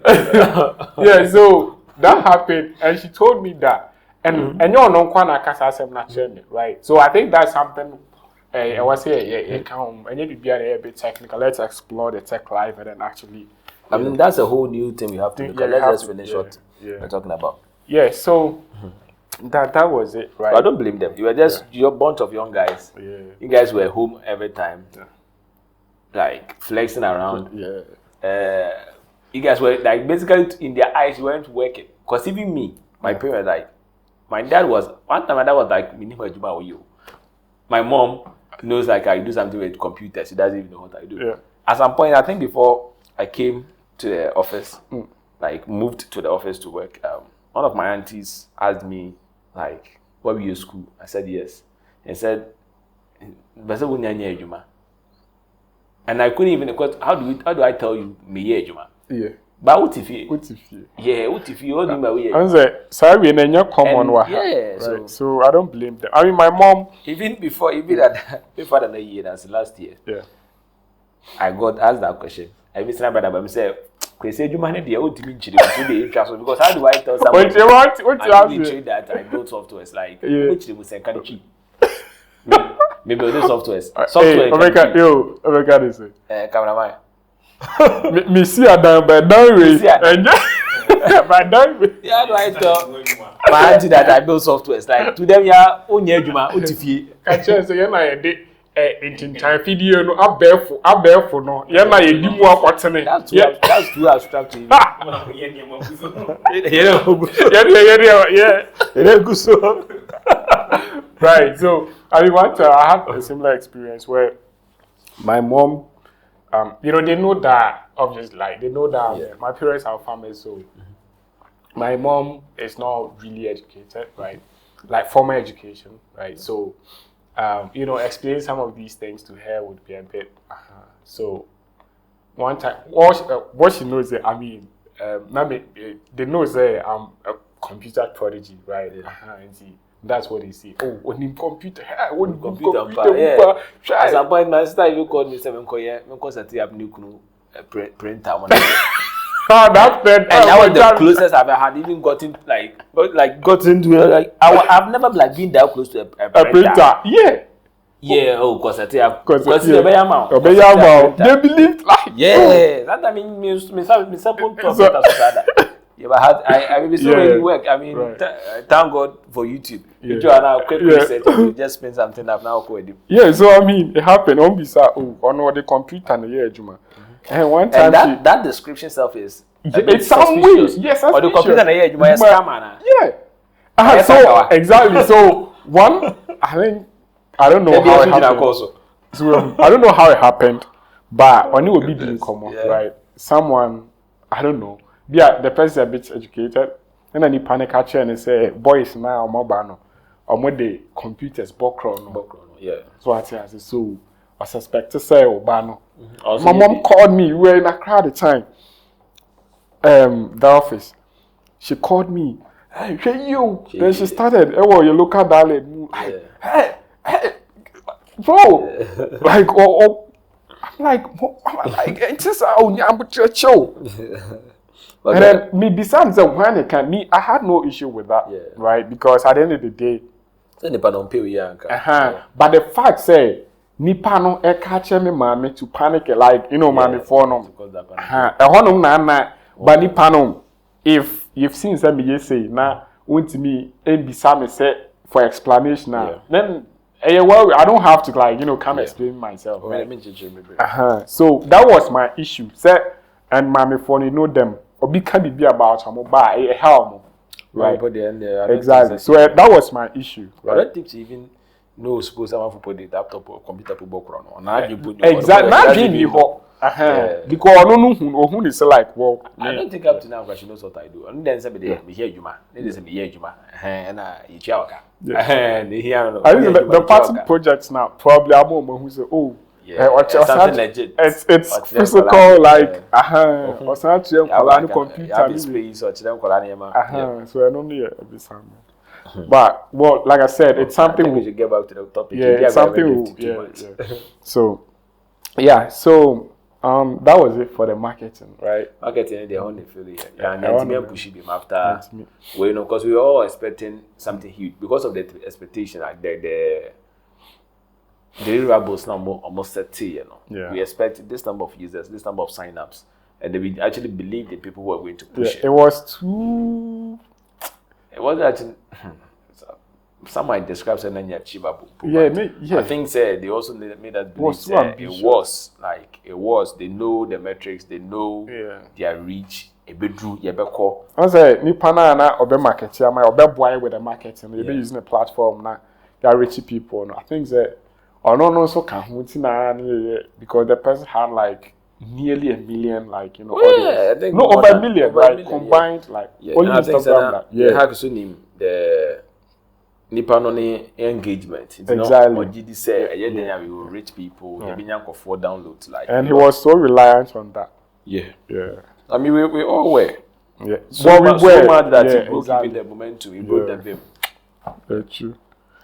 Yeah, so that happened, and she told me that, and you're not quite right? So I think that's something. I was here, and you be a bit technical. Let's explore the tech life and then actually. That's a whole new thing we have to look at. Let's just finish what we're talking about. Yeah, so that was it, right? But I don't blame them. You were just you're a bunch of young guys. Yeah. You guys were home every time, like flexing around. Yeah. You guys were like basically in their eyes you weren't working. Cause even me, my parents like, my dad was one time. My dad was like, my mom knows like I do something with computers. She doesn't even know what I do. Yeah. At some point, I think before I came to the office, like moved to the office to work, one of my aunties asked me like, "Where were you school?" I said yes. And said, and I couldn't even because how do I tell you me Juma? Yeah. But what if you? Yeah, what if you? I'm saying, sorry, and you're common. Yeah, right? So I don't blame them. My mom even before that year, that's last year. Yeah. I got asked that question. I miss my brother, but I said, "Say you manage the old team because how do I tell someone? What you ask that I built softwares like which they will say can cheap." Maybe this software. Omega is it? Cameraman. Me see a down by down way. By down way. Yeah, do I tell my auntie that I build softwares like to them? Yeah, onye juma otifi. Catch us. You na ye de time video no abefo no. You na ye di mu akwatene. That's too abstract. Right. So I had a similar experience where my mom. They know that obviously, like they know that my parents are farmers, so my mom is not really educated, right? Like formal education, right? So, explaining some of these things to her would be a bit. So, one time, what she knows is, they know that I'm a computer prodigy, right? And see, That's what they see. Oh, when in computer, when computer, yeah. As a point, my sister even called me 7 koye, because I have new printer. That's and that was the closest I've ever had, even gotten gotten to I've never been that close to a printer. Yeah. Yeah, because I have because they believed like that I mean me support to yeah, but I will be so many work. I mean, thank God for YouTube. You do now quick research and you just spend something up now code. Yeah, so I mean, it happened on on the computer and yeah, Juma. And one time and that description self is it's some way. Yes, or the computer and yeah, Juma is scammer. Yeah. So exactly. So one, I don't know how it happened. So I don't know how it happened, but when it will be being common, right? Someone, I don't know. Yeah, the person is a bit educated, and then he panic catcher and say, "Boys now, mobile, or more the computers, background, yeah." So I say, so I suspect to say, "Obano." My mom called me. We were in Accra at the time. The office. She called me. Hey, you. Then she started. Oh, your local dialect. Hey, bro. Like, I'm like, it's just I'm with your show. And then me besides the when it can me, I had no issue with that, right? Because at the end of the day, but the fact say nipa no e catch me mama to panic like mama for no. But nipa no if you've seen some me say na want me bisa me say for explanation now. Then I don't have to come explain myself. Right? So that was my issue. Say and mommy for know them. Obi can be about a helm, right? Exactly. So that was my issue. Right? I don't think she even knows suppose someone for put the laptop or computer for background or now you put exactly. Not being because I don't know who is like well. I don't think up to now because she knows what I do. And then somebody me hear you man. Then say me hear you man. And you chawaka. And hear the party projects now probably I'm who say something legit. It's physical, like or something computer space or them so I don't need a bit something. But well, like I said, it's something we should get back to the topic. Yeah, it's something So that was it for the marketing, right? Marketing they only feel it. And then push them after because we were all expecting something huge because of the expectation, like the deliverables now almost 30, We expect this number of users, this number of sign-ups, and we actually believe the people who are going to push it. It was too. It wasn't actually. Some might describe it as achievable. I think they also made us believe it was. They know the metrics, they know their reach. A bedroom, I say, Nipana na obe marketing, obe boy with the marketing. They be using a platform now. They are rich people. I think that. Or no, so because the person had like nearly 1 million, I think over 1 million, right? Combined, only Instagram, the Nippon engagement. Exactly. What did he say? We will reach people. The binyan for downloads, and he was so reliant on that. Yeah. I mean, we all were. Yeah. So mad that he broke even the momentum. He broke the beam. Very true.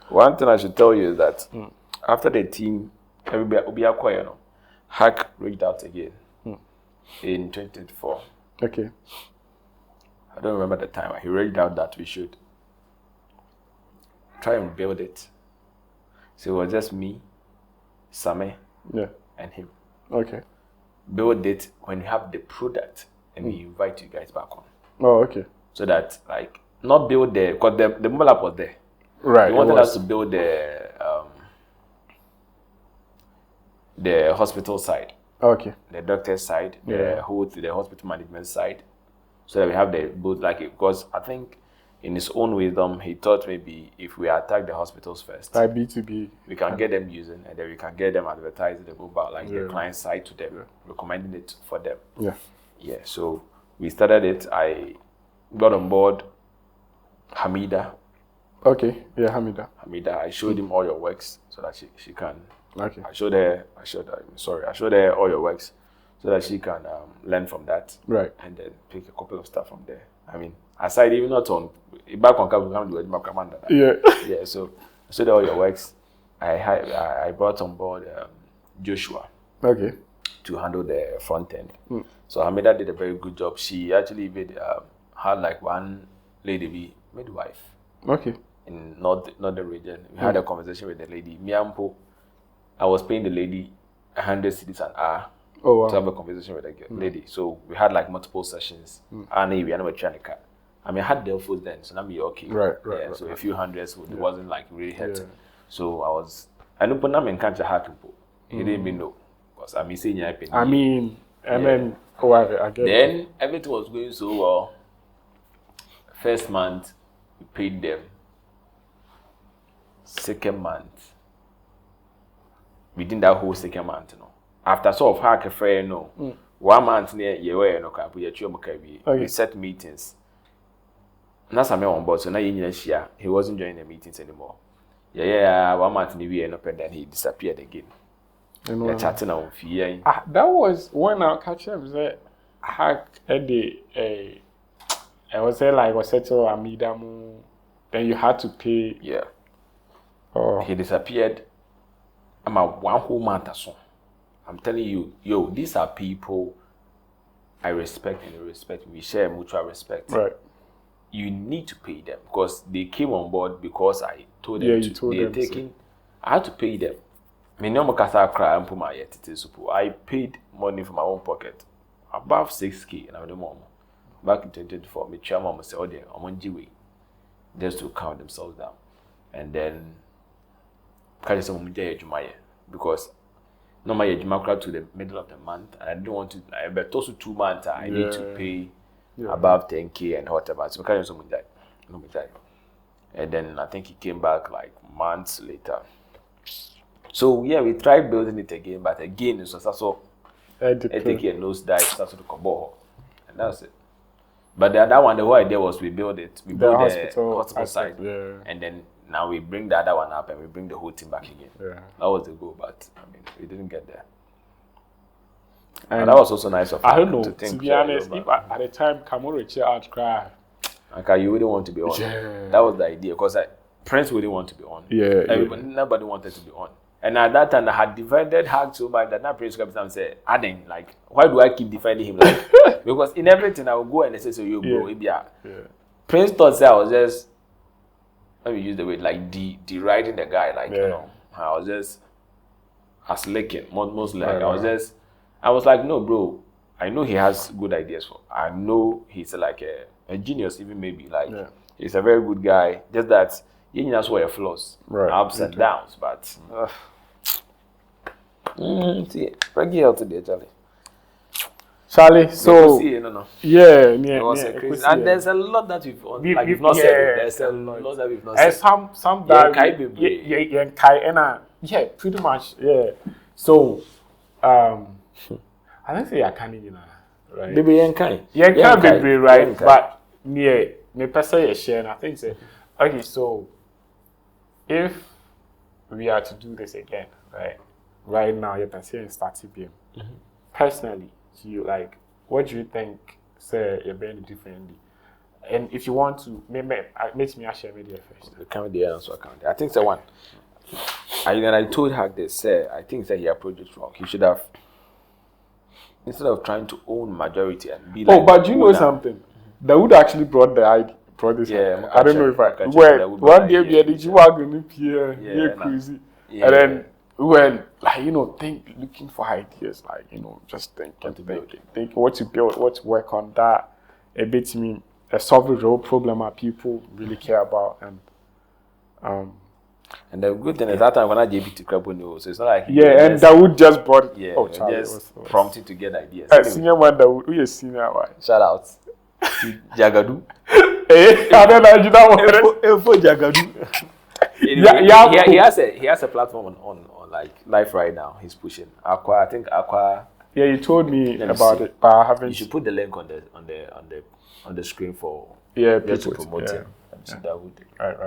One thing I should tell you is that. After the team, everybody will be acquired. Hack reached out again in 2024. Okay. I don't remember the time. He reached out that we should try and build it. So it was just me, Same, and him. Okay. Build it when we have the product and we invite you guys back on. Oh, okay. So that not build because the mobile app was there. Right. They wanted us to build the hospital side, the doctor's side, the hospital management side, so that we have the both because I think in his own wisdom he thought maybe if we attack the hospitals first, like B2B, we can get them using and then we can get them advertising the mobile the client side to them, recommending it for them. So we started it. I got on board Hamida. Hamida. I showed him all your works so that she can. Okay. I showed her all your works so that she can learn from that. Right. And then pick a couple of stuff from there. I mean, aside even not on back on commander. Yeah. Yeah. So that all your works. I brought on board Joshua. Okay. To handle the front end. So Hamida did a very good job. She actually even had like one lady be midwife. Okay. In northern region. We had a conversation with the lady. Miampo, I was paying the lady 100 cedis an hour to have a conversation with the lady. So we had like multiple sessions. And we are trying to cut. I mean, I had Delphos then, so now me okay. Right. So a few hundreds, it wasn't like really hurting. So I know Ponam and Kancha had he didn't even know. Because I mean, and then I get then everything was going so well. First month, we paid them. Second month, within that whole second month, after sort of hack a fair 1 month near we set meetings. And that's on board, so now he wasn't joining the meetings anymore. 1 month in the year, and then he disappeared again. Chatting on fee. That was when I catch him. Say, hack a day. I was say like was settle Amidamu. Then you had to pay. Yeah. Oh. He disappeared. I'm a 1 whole month or so. I'm telling you, these are people I respect and they respect. We share mutual respect. Right. You need to pay them because they came on board because I told them they're taking. I had to pay them. I paid money from my own pocket, above 6K, and I'm the mom. Back in 2024, my chairman said, "Oh, they're on G-way," just to count themselves down, and then carry some because no my to the middle of the month, and I didn't want to. I bet also 2 months I need to pay above 10K and whatever. So carry some and then I think he came back like months later. So yeah, we tried building it again, but again it was also I take a nose dive, started to come and that's it. But the other one, the whole idea was we build it, we build the hospital side, and then now we bring the other one up and we bring the whole team back again. Yeah. That was the goal, but I mean we didn't get there. And that was also nice of I don't know. To be honest, if at the time Kamoro out cry, okay, you wouldn't want to be on. Yeah. That was the idea because Prince wouldn't want to be on. Nobody wanted to be on. And at that time, I had defended Hag so much that now Prince Captain said, Aden, like, why do I keep defending him? Like, because in everything, I would go and say, so you, bro, Prince thought I was just, let me use the word, like, deriding the guy, like, you know, I was just, as licking, mostly, like, I was like, no, bro, I know he has good ideas I know he's like a genius, even maybe, like, he's a very good guy, just that, that's where your flaws, ups and downs, but see, PreggyHealth today, Charlie. So yeah, and there's a lot that we've not said. There's a lot that we've not said. And some that pretty much, So, I don't say I can't right? Baby, can't be right, but me person share, and I think say, okay, so. If we are to do this again, right now, you can see in starting BM. Personally, you like, what do you think, say, you're doing differently? And if you want to, make me share media first. The camera there also account. I think the one. I told her this. I think that he approached it wrong. He should have, instead of trying to own majority and be like. Oh, but you know something? Dawood actually brought the idea. I don't know if one day we had you are going to crazy, and then we were like looking for ideas, like just think what to build, what to work on that a bit solve the real problem that people really care about, and the good thing is that time when I JB to Crab news, so it's not like and Dawood just brought just prompted to get ideas. Senior one Dawood, who is senior one? Shout out to Jagadu. I don't know you know what Jagadu. He has a platform on like live right now. He's pushing Aqua. I think Aqua. Yeah, you told me about it, but I haven't. You should put the link on the screen for people to promote him. That would right.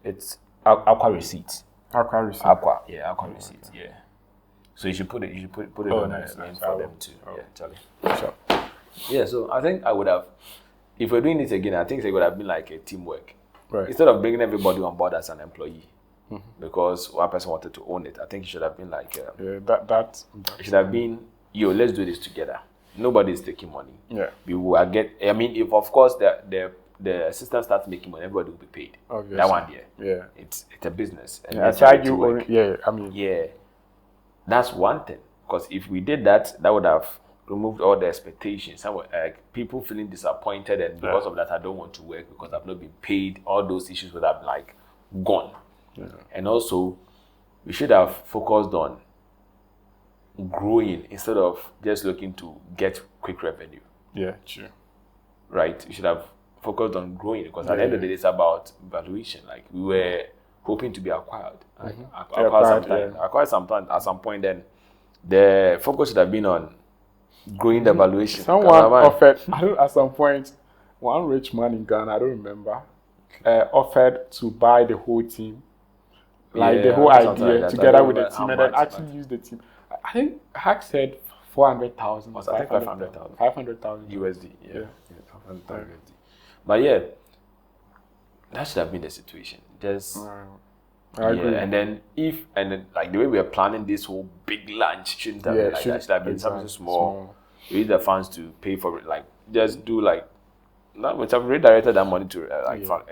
It's Aqua Receipts. Aqua Receipts. Aqua Receipts. Yeah. So you should put it on nice, the nice. for them too. Oh. Yeah, Charlie. Sure. Yeah, so I think I would have, if we're doing this again, I think it would have been like a teamwork. Right. Instead of bringing everybody on board as an employee, because one person wanted to own it, I think it should have been like, That it should have been, let's do this together. Nobody is taking money. Yeah. We will I mean, if of course the assistant starts making money, everybody will be paid. Obviously. That one year. Yeah. It's a business. And Yeah, it's aside to you work. only, That's one thing. Because if we did that, that would have removed all the expectations. Some people feeling disappointed, and because of that, I don't want to work because I've not been paid. All those issues would have like gone. Yeah. And also, we should have focused on growing instead of just looking to get quick revenue. Yeah, true. Right? We should have focused on growing because at the end of the day, it's about valuation. Like we were hoping to be acquired. Like, acquired sometime at some point. Then the focus should have been on growing the valuation. Someone offered, at some point, one rich man in Ghana, I don't remember, offered to buy the whole team, like the whole idea, together with the team, and then actually use the team. I think Hack said 400,000. I think 500,000. 500,000 USD. Yeah, 500,000 USD. But yeah, that should have been the situation. Just. I agree. And then like the way we are planning this whole big lunch shouldn't have been like that. Should have been something small. We need the funds to pay for it. Like just do like, which have redirected that money to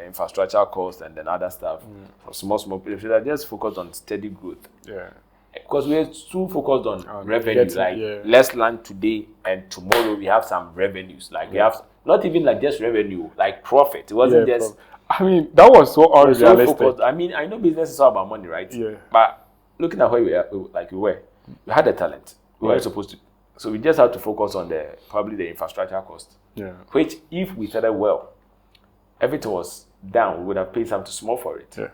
infrastructure costs and then other stuff for small people. Should have just focused on steady growth. Yeah. Because we are too focused on revenue. Let's land today and tomorrow we have some revenues. Like we have not even like just revenue, like profit. It wasn't just. I mean, that was so unrealistic. I mean, I know business is all about money, right? Yeah. But looking at where we had the talent. We were supposed to. So we just had to focus on probably the infrastructure cost. Yeah. Which, if we started well, everything was down, we would have paid something small for it. Yeah.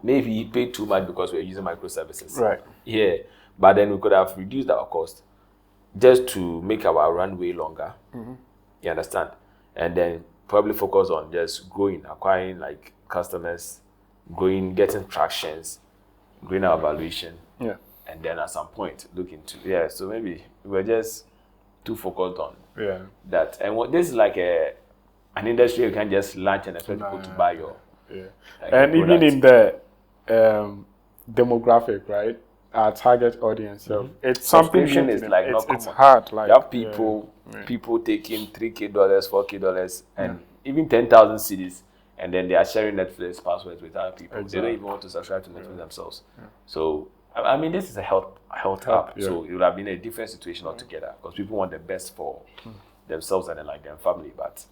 Maybe he paid too much because we were using microservices. Right. Yeah. But then we could have reduced our cost just to make our runway longer. Mm-hmm. You understand? And then probably focus on just growing, acquiring like customers, growing, getting tractions, growing our valuation. Yeah. And then at some point look into so maybe we were just too focused on that. And this is like an industry you can't just launch and expect people to buy your and even in the demographic, right? Our target audience. So it's something is like it's hard. Like you have people taking $3,000, $4,000 and even 10,000 cities, and then they are sharing Netflix passwords with other people. Exactly. They don't even want to subscribe to Netflix themselves. Yeah. So I mean, this is a health app. Yeah. So it would have been a different situation altogether because people want the best for themselves and then like their family. But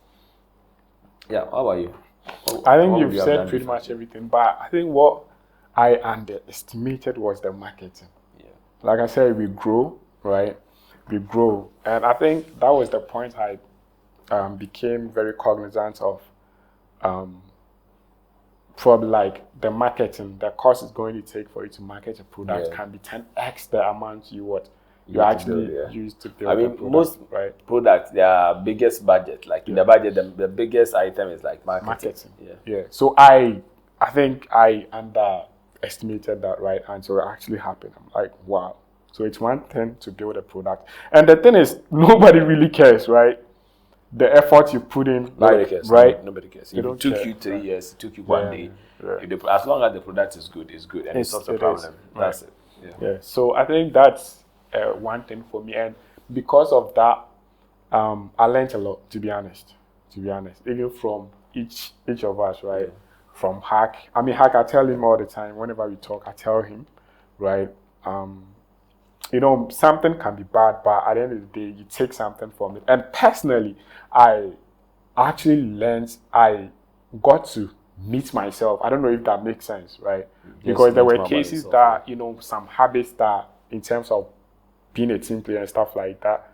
yeah, how about you? I think you've said pretty much everything. But I think what I underestimated was the marketing. Yeah. Like I said, we grow, right? We grow. And I think that was the point I became very cognizant of. Probably like the marketing, the cost it's going to take for you to market a product can be 10x the amount you actually use to build. I mean, most products, their biggest budget, like in the budget, the biggest item is like marketing. Yeah. So I think I underestimated that, right? And so it actually happened. I'm like, wow. So it's one thing to build a product, and the thing is, nobody really cares, right? The effort you put in, nobody cares. Right? Nobody cares. It took you 3 years, it took you 1 day. Yeah. As long as the product is good, it's good, and it's not a problem. That's it. Yeah. So I think that's one thing for me, and because of that, I learned a lot. To be honest, even from each of us, right? Yeah. From Hack. I mean, Hack. I tell him all the time. Whenever we talk, I tell him, right? Something can be bad, but at the end of the day, you take something from it. And personally, I actually learned, I got to meet myself. I don't know if that makes sense, right? Because there were cases that, some habits that, in terms of being a team player and stuff like that,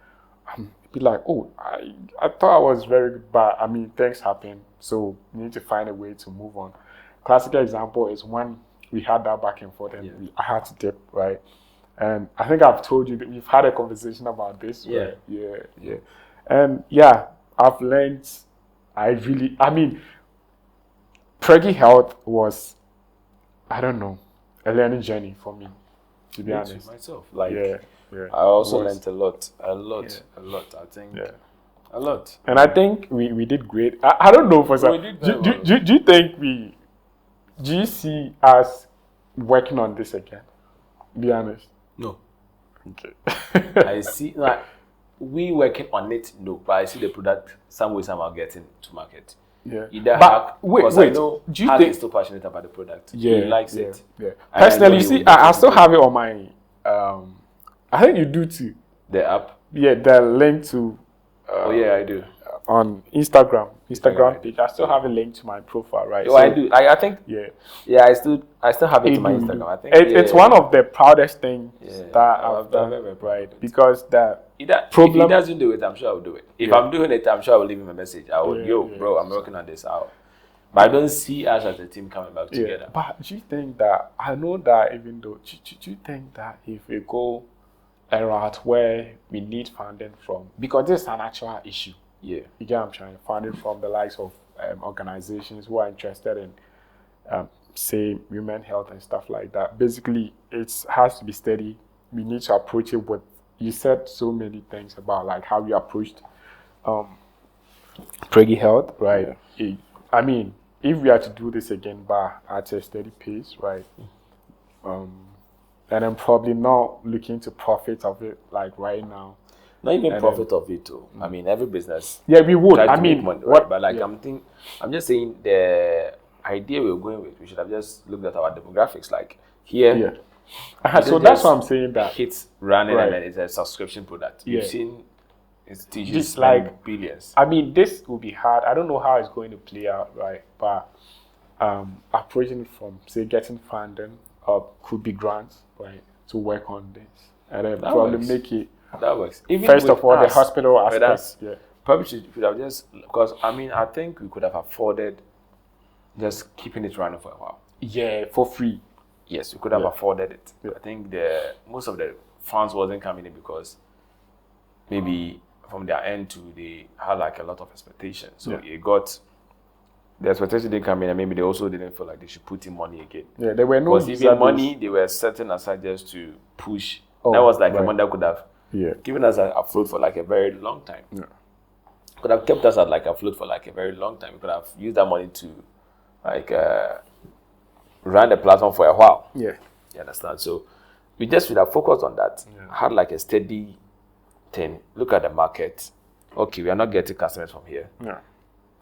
be like, oh, I thought I was very good, but I mean, things happen. So you need to find a way to move on. Classical example is when we had that back and forth and I had to dip, right? And I think I've told you that we've had a conversation about this. Yeah. Right? Yeah. And I've learned, PreggyHealth was, a learning journey for me. To be honest, myself, like yeah. I also learned a lot. I think a lot. And I think we did great. I don't know for some. Do you think do you see us working on this again? Be honest. No. Okay. I see, like, we working on it, no, but I see the product some way somehow getting to market. Yeah. Either but Hack, wait, I know do you Hack think is still passionate about the product. Yeah, He likes it. Yeah. Personally, you see, I still have it on my. I think you do too. The app. Yeah, the link to. Oh yeah, I do. On Instagram Instagram page. I still have a link to my profile, right? Oh, so, I do. I think. Yeah. Yeah, I still have it to my Instagram. I think it's one of the proudest things that I've done, right? Because if he doesn't do it, I'm sure I'll do it. If I'm doing it, I'm sure I'll leave him a message. I will, bro, I'm working on this out. But I don't see us as a team coming back together. But do you think that, I know that even though, do you think that if we go a route where we need funding from, because this is an actual issue. Yeah. You get what I'm trying, funding from the likes of organizations who are interested in, say, women health and stuff like that. Basically, it has to be steady. We need to approach it with, you said so many things about like how you approached PreggyHealth, right? Yeah. I mean, if we are to do this again, but at a steady pace, right? And I'm probably not looking to profit of it like right now. Not even profit of it too. I mean, every business. Yeah, we would. I mean, money, right? But like I'm just saying the idea we're going with. We should have just looked at our demographics. Like here. Yeah. So that's what I'm saying. That hits running and then it's a subscription product. Yeah. You've seen institutions like billions. I mean, this will be hard. I don't know how it's going to play out, right? But approaching it from, say, getting funding could be grants, right, to work on this, and then probably make it. That works. Even first of all, the hospital aspect. Probably should have just, because I mean, I think we could have afforded just keeping it running for a while. Yeah, for free. Yes, we could have afforded it. Yeah. I think most of the funds wasn't coming in because maybe from their end too, they had like a lot of expectations. So it got, the expectation didn't come in, and maybe they also didn't feel like they should put in money again. Yeah, there were no, because even money they were setting aside just to push. That was like a money that could have given us afloat for like a very long time. Yeah. Could have kept us at like afloat for like a very long time. We could have used that money to like run the platform for a while. Yeah. You understand? So we just would have focused on that. Yeah. Had like a steady thing. Look at the market. Okay, we are not getting customers from here. Yeah.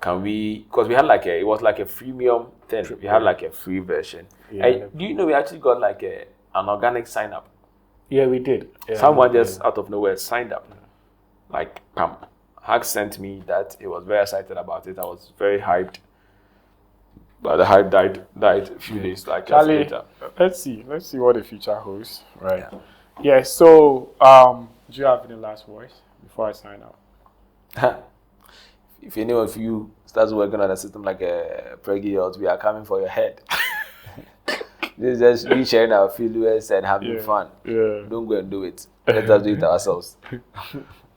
Can we, because we had like it was like a freemium thing. We had like a free version. Yeah. And do you know we actually got like an organic sign up? Yeah, we did. Yeah, someone just out of nowhere signed up. Like, pam. Hack sent me that. He was very excited about it. I was very hyped. But the hype died a few days later. Let's see what the future holds. Right. Yeah, so do you have any last words before I sign out? If any of you starts working on a system like a PreggyHealth, we are coming for your head. This is just we sharing our feelings and having fun. Yeah. Don't go and do it. Let us do it ourselves.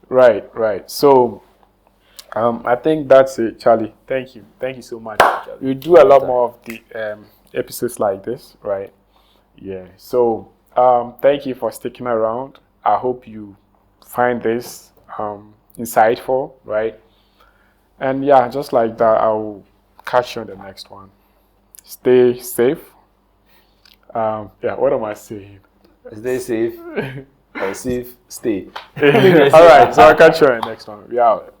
Right. So, I think that's it, Charlie. Thank you so much. We do a lot more of the episodes like this, right? Yeah. So, thank you for sticking around. I hope you find this insightful, right? And yeah, just like that, I'll catch you on the next one. Stay safe. What am I saying? Stay safe. Stay. All right, so I'll catch you on the next one. We out.